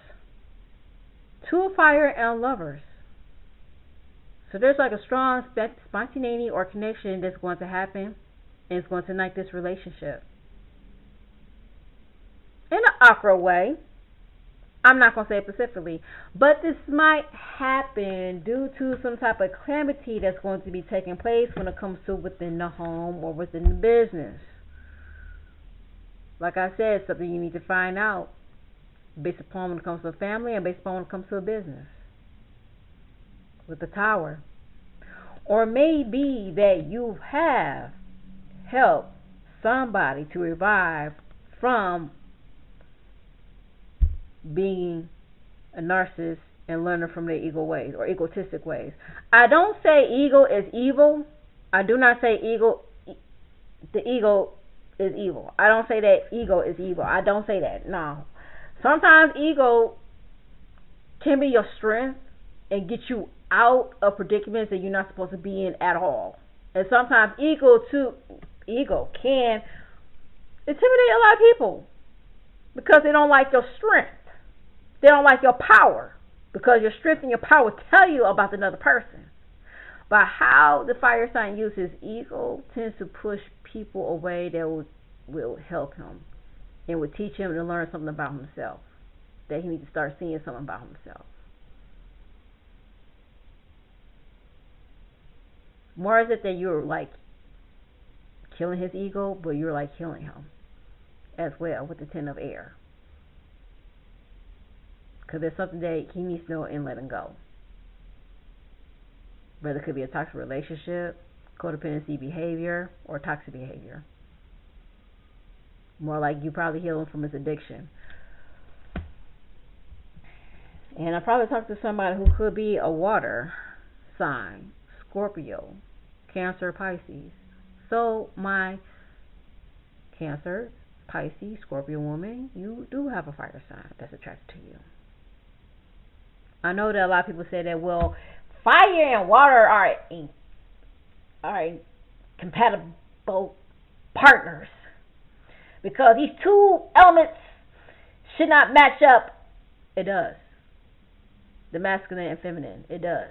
Two of fire and lovers. So there's like a strong spontaneity or connection that's going to happen, and it's going to ignite this relationship. In an awkward way. I'm not going to say it specifically, but this might happen due to some type of calamity that's going to be taking place when it comes to within the home or within the business. Like I said, it's something you need to find out based upon when it comes to a family and based upon when it comes to a business. With the Tower. Or maybe that you have helped somebody to revive from being a narcissist and learning from their ego ways or egotistic ways. I don't say ego is evil. I do not say the ego is evil. I don't say that ego is evil. I don't say that. No. Sometimes ego can be your strength and get you out of predicaments that you're not supposed to be in at all. And sometimes ego can intimidate a lot of people because they don't like your strength. They don't like your power because your strength and your power tell you about another person. But how the fire sign uses ego tends to push people away that will help him and will teach him to learn something about himself, that he needs to start seeing something about himself. More is it that you're like killing his ego, but you're like healing him as well with the Ten of Air. Because there's something that he needs to know and letting go. Whether it could be a toxic relationship, codependency behavior, or toxic behavior. More like you probably heal him from his addiction. And I probably talked to somebody who could be a water sign, Scorpio, Cancer, Pisces. So my Cancer, Pisces, Scorpio woman, you do have a fire sign that's attracted to you. I know that a lot of people say that, well, fire and water are compatible partners because these two elements should not match up. It does. The masculine and feminine, it does.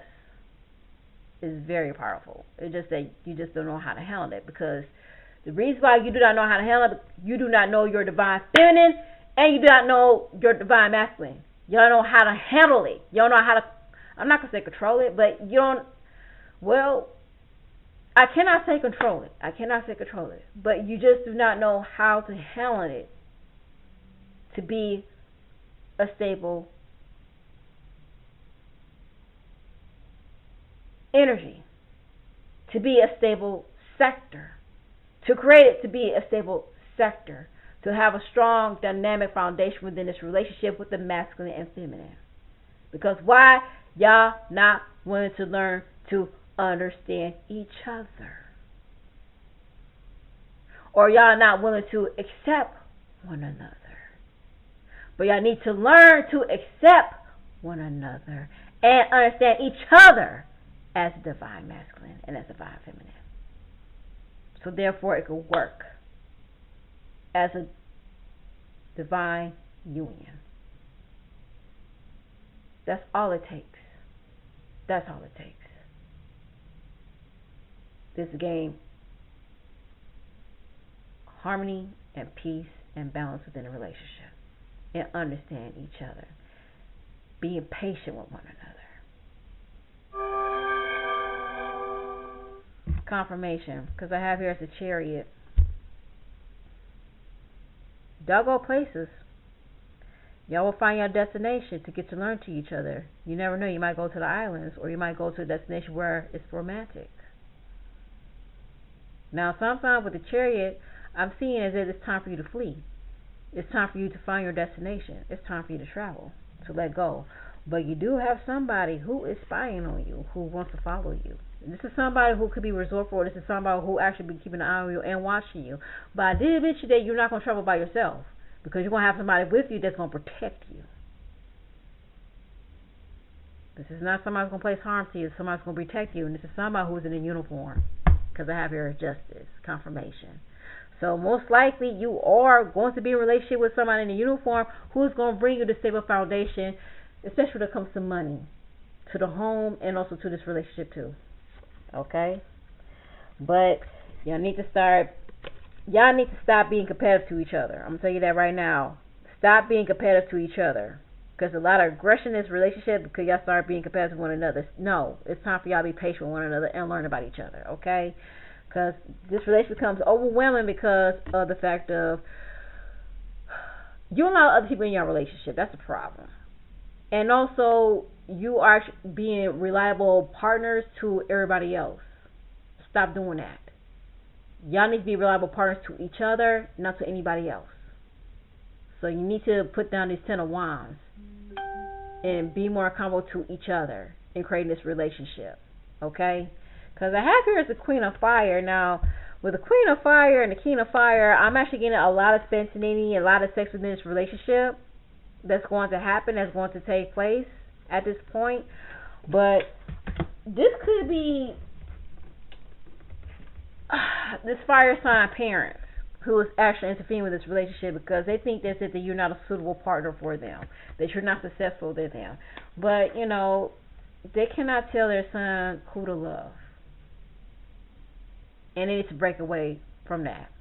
It's very powerful. It's just that you just don't know how to handle it, because the reason why you do not know how to handle it, you do not know your divine feminine and you do not know your divine masculine. You don't know how to handle it. You don't know how to, I'm not going to say control it, but you don't, well, I cannot say control it. I cannot say control it. But you just do not know how to handle it to be a stable energy, to be a stable sector, to create it to be a stable sector, to have a strong dynamic foundation within this relationship with the masculine and feminine. Because why y'all not willing to learn to understand each other. Or y'all not willing to accept one another. But y'all need to learn to accept one another and understand each other as divine masculine and as divine feminine. So therefore it could work as a divine union. That's all it takes. That's all it takes. This game, harmony and peace and balance within a relationship, and understand each other, being patient with one another. Confirmation, because I have here as a Chariot. Y'all go places. Y'all will find your destination to get to learn to each other. You never know, you might go to the islands, or you might go to a destination where it's romantic. Now, sometimes with the Chariot, I'm seeing as if it's time for you to flee. It's time for you to find your destination. It's time for you to travel, to let go. But you do have somebody who is spying on you, who wants to follow you. This is somebody who could be resourceful. This is somebody who actually be keeping an eye on you and watching you. But I did mention that you're not going to travel by yourself, because you're going to have somebody with you that's going to protect you. This is not somebody who's going to place harm to you. Somebody's going to protect you. And this is somebody who's in a uniform, because I have here justice, confirmation. So most likely you are going to be in a relationship with somebody in a uniform who's going to bring you the stable foundation, especially when it comes to money, to the home, and also to this relationship too. Okay? But y'all need to stop being competitive to each other. I'm going to tell you that right now. Stop being competitive to each other. Because a lot of aggression in this relationship because y'all start being competitive with one another. No, it's time for y'all to be patient with one another and learn about each other. Okay? Because this relationship becomes overwhelming because of the fact of you allow other people in your relationship. That's a problem. And also, you are being reliable partners to everybody else. Stop doing that. Y'all need to be reliable partners to each other, not to anybody else. So you need to put down these 10 of Wands and be more accountable to each other in creating this relationship. Okay? Because I have here as the Queen of Fire. Now, with the Queen of Fire and the King of Fire, I'm actually getting a lot of spontaneity, a lot of sex within this relationship that's going to happen, that's going to take place at this point. But this could be this fire sign parents who is actually interfering with this relationship because they think that you're not a suitable partner for them, that you're not successful with them. But, you know, they cannot tell their son who to love. And they need to break away from that.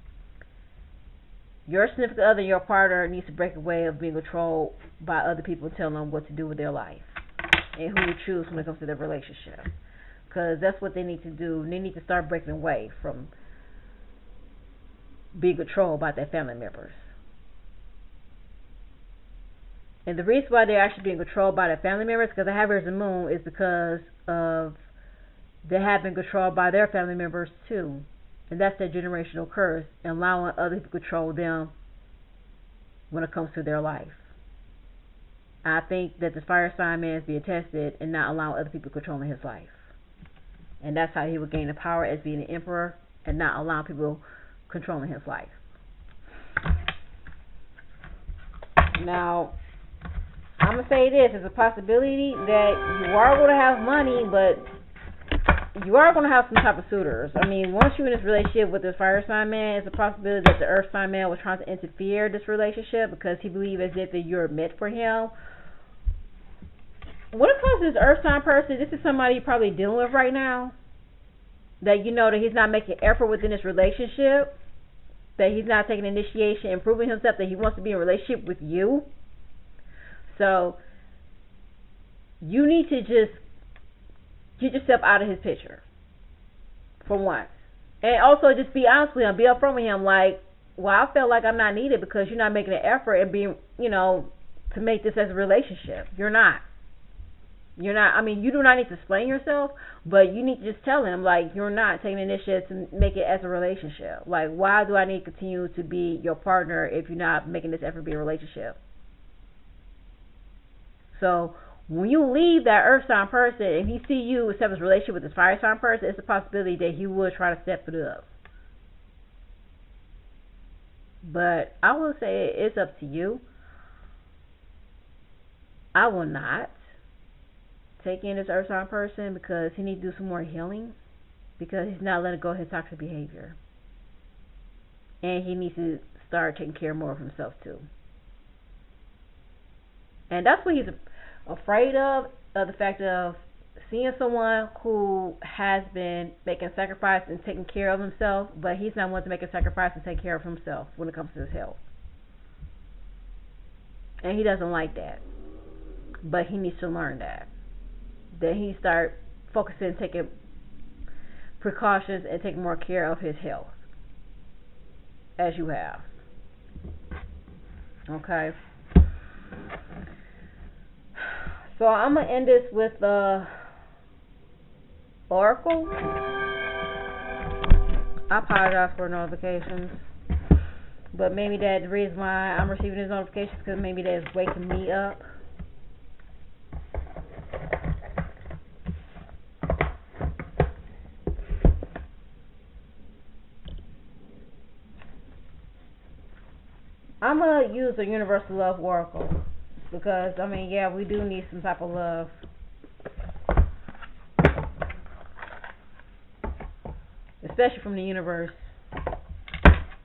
Your significant other, your partner, needs to break away of being controlled by other people telling them what to do with their life and who to choose when it comes to their relationship. Because that's what they need to do. They need to start breaking away from being controlled by their family members. And the reason why they're actually being controlled by their family members, because I have here as the moon, is because of they have been controlled by their family members too. And that's their generational curse, and allowing other people to control them when it comes to their life. I think that the fire sign man is being tested and not allowing other people controlling his life. And that's how he would gain the power as being an emperor and not allowing people controlling his life. Now, I'm going to say this. There's a possibility that you are going to have money, but you are going to have some type of suitors. I mean, once you're in this relationship with this fire sign man, it's a possibility that the earth sign man was trying to interfere in this relationship because he believes as if that you're meant for him. When it comes to this earth sign person, this is somebody you're probably dealing with right now. That you know that he's not making effort within this relationship. That he's not taking initiation and proving himself that he wants to be in a relationship with you. So, you need to just get yourself out of his picture. For once. And also just be honest with him. Be upfront with him. Like, well, I feel like I'm not needed because you're not making an effort and being, you know, to make this as a relationship. You're not. You're not. I mean, you do not need to explain yourself, but you need to just tell him, like, you're not taking initiative to make it as a relationship. Like, why do I need to continue to be your partner if you're not making this effort to be a relationship? So, When you leave that earth sign person and he see you establish a relationship with this fire sign person, it's a possibility that he would try to step it up. But I will say it's up to you. I will not take in this earth sign person because he needs to do some more healing, because he's not letting go of his toxic behavior. And he needs to start taking care more of himself too. And that's what he's afraid of the fact of seeing someone who has been making sacrifice and taking care of himself, but he's not wanting to make a sacrifice and take care of himself when it comes to his health. And he doesn't like that. But he needs to learn that. Then he start focusing, taking precautions and taking more care of his health, as you have. Okay. So I'm going to end this with the Oracle. I apologize for notifications. But maybe that's the reason why I'm receiving these notifications, because maybe that's waking me up. I'm going to use the Universal Love Oracle. Because, I mean, yeah, we do need some type of love. Especially from the universe.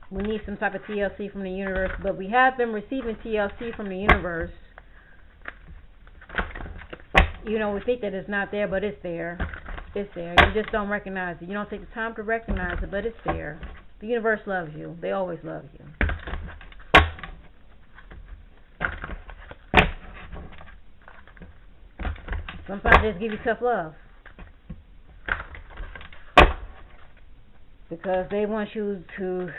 We need some type of TLC from the universe. But we have been receiving TLC from the universe. You know, we think that it's not there, but it's there. It's there. You just don't recognize it. You don't take the time to recognize it, but it's there. The universe loves you. They always love you. Sometimes they just give you tough love. Because they want you to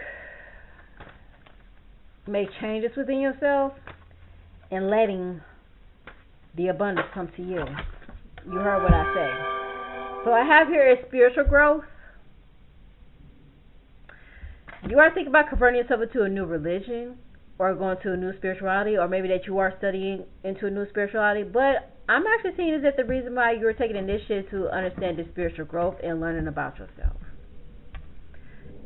make changes within yourself and letting the abundance come to you. You heard what I say. So I have here is spiritual growth. You are thinking about converting yourself into a new religion or going to a new spirituality, or maybe that you are studying into a new spirituality, but I'm actually seeing is that the reason why you're taking initiative to understand the spiritual growth and learning about yourself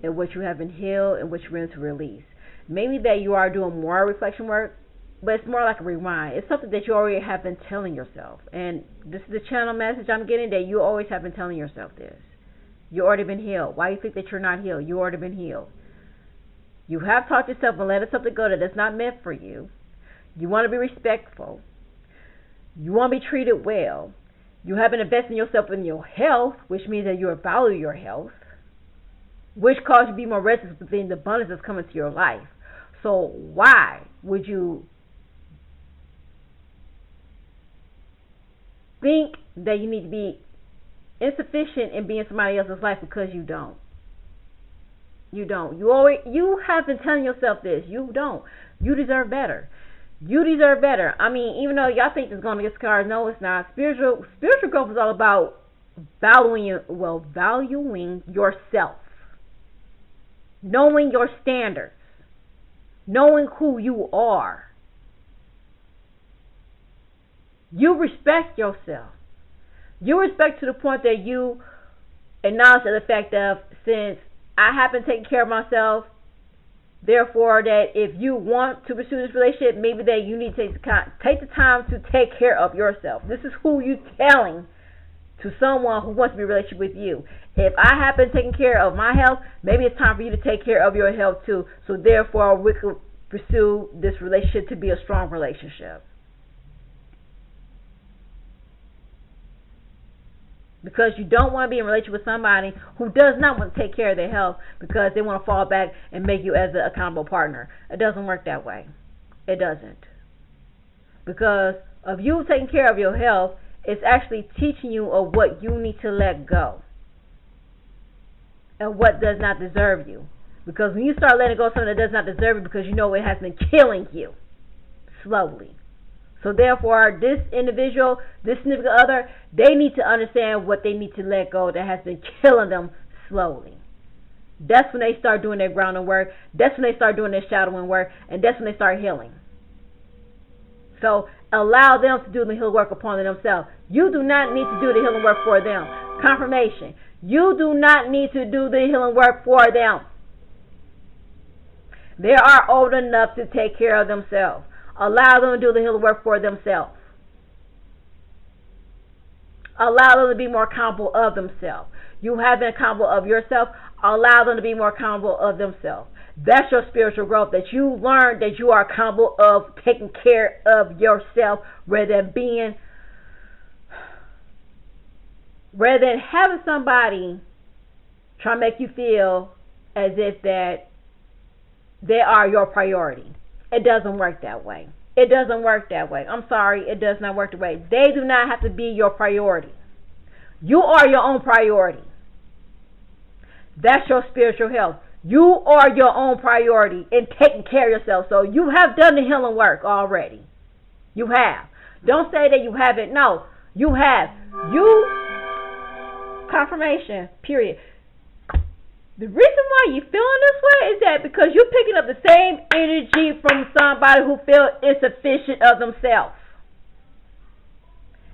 and what you have been healed and what you're ready to release. Maybe that you are doing more reflection work, but it's more like a rewind. It's something that you already have been telling yourself. And this is the channel message I'm getting, that you always have been telling yourself this. You've already been healed. Why do you think that you're not healed? You've already been healed. You have taught yourself and let something go that's not meant for you. You want to be respectful. You want to be treated well. You haven't invested in yourself in your health, which means that you value your health, which causes you to be more restless within the abundance that's coming to your life. So why would you think that you need to be insufficient in being somebody else's life, because you don't? You don't. You have been telling yourself this. You don't. You deserve better. You deserve better. I mean, even though y'all think it's going to get scarred, no, it's not. Spiritual growth is all about valuing yourself, knowing your standards, knowing who you are. You respect yourself. You respect to the point that you acknowledge the fact of, since I have been taking care of myself, therefore, that if you want to pursue this relationship, maybe that you need to take the time to take care of yourself. This is who you're telling to someone who wants to be in a relationship with you. If I have been taking care of my health, maybe it's time for you to take care of your health too. So therefore, we could pursue this relationship to be a strong relationship. Because you don't want to be in a relationship with somebody who does not want to take care of their health, because they want to fall back and make you as an accountable partner. It doesn't work that way. It doesn't. Because of you taking care of your health, it's actually teaching you of what you need to let go and what does not deserve you. Because when you start letting go of something that does not deserve you, because you know it has been killing you slowly. So therefore, this individual, this significant other, they need to understand what they need to let go that has been killing them slowly. That's when they start doing their grounding work. That's when they start doing their shadowing work. And that's when they start healing. So allow them to do the healing work upon themselves. You do not need to do the healing work for them. Confirmation. You do not need to do the healing work for them. They are old enough to take care of themselves. Allow them to do the healing work for themselves. Allow them to be more accountable of themselves. You have been accountable of yourself. Allow them to be more accountable of themselves. That's your spiritual growth, that you learn that you are accountable of taking care of yourself rather than having somebody try to make you feel as if that they are your priority. It doesn't work that way. It doesn't work that way. I'm sorry, it does not work that way. They do not have to be your priority. You are your own priority. That's your spiritual health. You are your own priority in taking care of yourself. So you have done the healing work already. You have. Don't say that you haven't. No, you have. Confirmation, period. The reason why you're feeling this way is that because you're picking up the same energy from somebody who feels insufficient of themselves.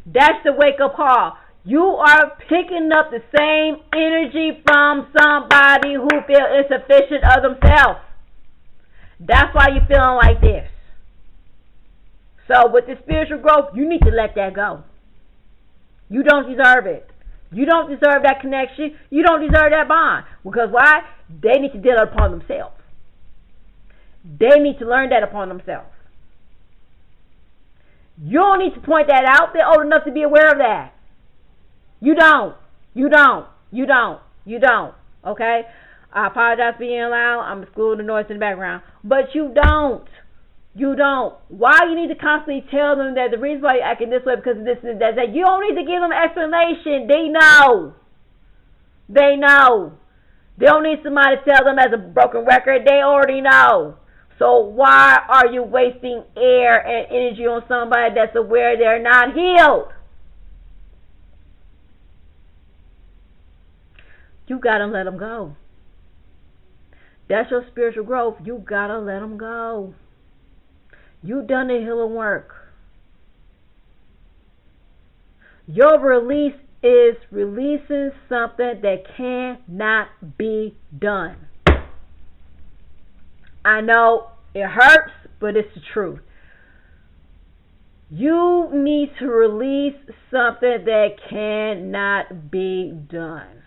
That's the wake-up call. You are picking up the same energy from somebody who feels insufficient of themselves. That's why you're feeling like this. So with the spiritual growth, you need to let that go. You don't deserve it. You don't deserve that connection. You don't deserve that bond. Because why? They need to deal it upon themselves. They need to learn that upon themselves. You don't need to point that out. They're old enough to be aware of that. You don't. You don't. You don't. You don't. Okay? I apologize for being loud. I'm excluding the noise in the background. But you don't. You don't. Why you need to constantly tell them that the reason why you're acting this way because of this and that, you don't need to give them an explanation. They know. They know. They don't need somebody to tell them as a broken record. They already know. So why are you wasting air and energy on somebody that's aware they're not healed? You gotta let them go. That's your spiritual growth. You gotta let them go. You've done the healing work. Your release is releasing something that cannot be done. I know it hurts, but it's the truth. You need to release something that cannot be done.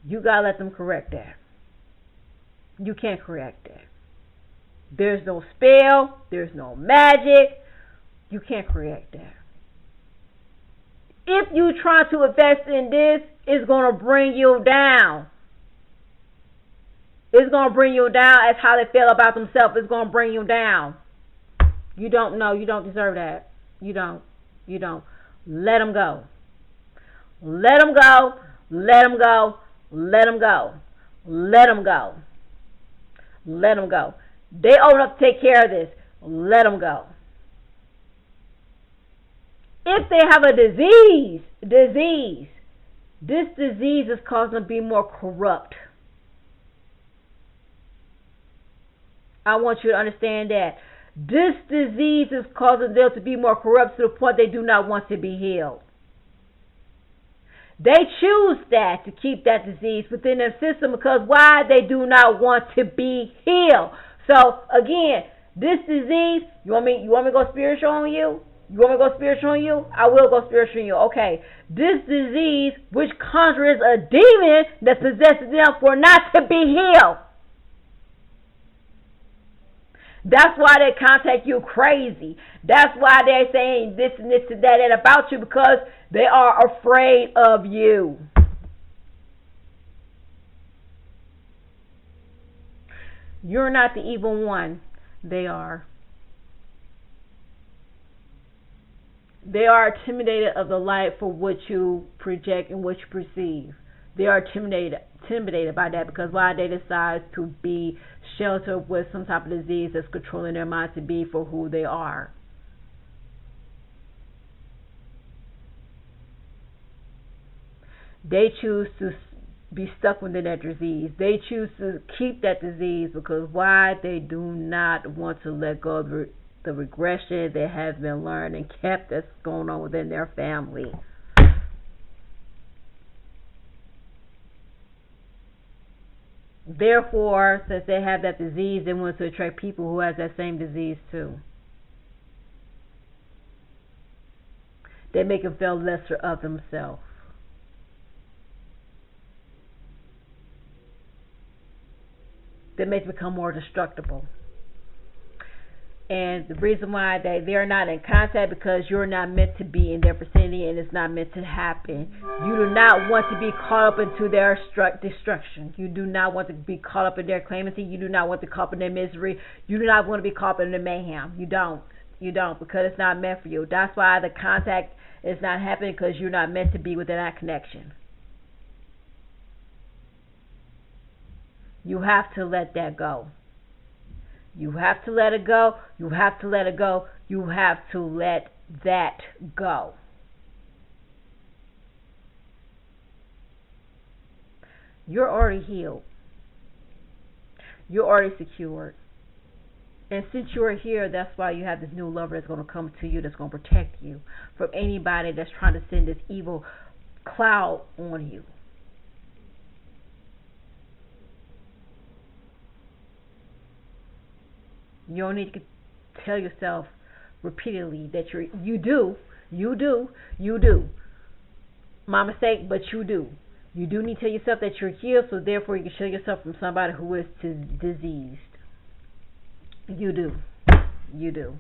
You gotta let them correct that. You can't correct that. There's no spell. There's no magic. You can't correct that. If you try to invest in this, it's going to bring you down. It's going to bring you down as how they feel about themselves. It's going to bring you down. You don't know. You don't deserve that. You don't. You don't. Let them go. Let them go. Let them go. Let them go. Let them go. Let them go. They old enough to take care of this. Let them go. If they have a disease, this disease is causing them to be more corrupt. I want you to understand that. This disease is causing them to be more corrupt to the point they do not want to be healed. They choose that to keep that disease within their system because why? They do not want to be healed. So again, this disease, you want me to go spiritual on you? You want me to go spiritual on you? I will go spiritual on you. Okay. This disease, which conjures a demon that possesses them for not to be healed. That's why they contact you crazy. That's why they're saying this and this and that and about you because they are afraid of you. You're not the evil one. They are. They are intimidated of the light for what you project and what you perceive. They are intimidated by that because why? They decide to be sheltered with some type of disease that's controlling their mind to be for who they are. They choose to be stuck within that disease. They choose to keep that disease because why? They do not want to let go of the regression that has been learned and kept that's going on within their family. Therefore, since they have that disease, they want to attract people who have that same disease too. They make them feel lesser of themselves. They make them become more destructible. And the reason why they're not in contact because you're not meant to be in their vicinity and it's not meant to happen. You do not want to be caught up into their destruction. You do not want to be caught up in their clemency. You do not want to be caught up in their misery. You do not want to be caught up in their mayhem. You don't. You don't because it's not meant for you. That's why the contact is not happening because you're not meant to be within that connection. You have to let that go. You have to let it go. You have to let it go. You have to let that go. You're already healed. You're already secured. And since you're here, that's why you have this new lover that's going to come to you, that's going to protect you from anybody that's trying to send this evil cloud on you. You don't need to tell yourself repeatedly that you do. My mistake, but you do. You do need to tell yourself that you're healed, so therefore you can shield yourself from somebody who is diseased. You do.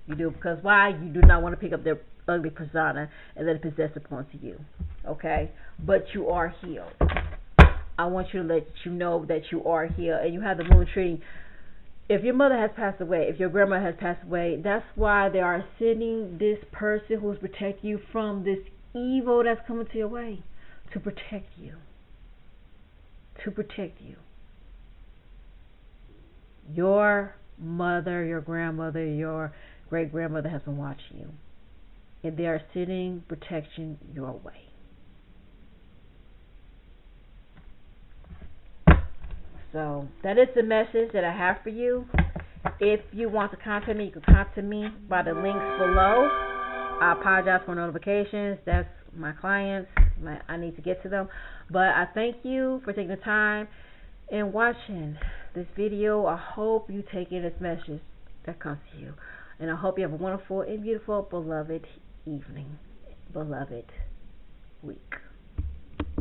Because why? You do not want to pick up their ugly persona and let it possess upon to you. Okay? But you are healed. I want you to let you know that you are healed. And you have the moon tree. If your mother has passed away, if your grandma has passed away, that's why they are sending this person who's protecting you from this evil that's coming to your way. To protect you. To protect you. Your mother, your grandmother, your great-grandmother has been watching you. And they are sending protection your way. So that is the message that I have for you. If you want to contact me, you can contact me by the links below. I apologize for notifications. That's my clients. I need to get to them. But I thank you for taking the time and watching this video. I hope you take in this message that comes to you. And I hope you have a wonderful and beautiful, beloved evening, beloved week.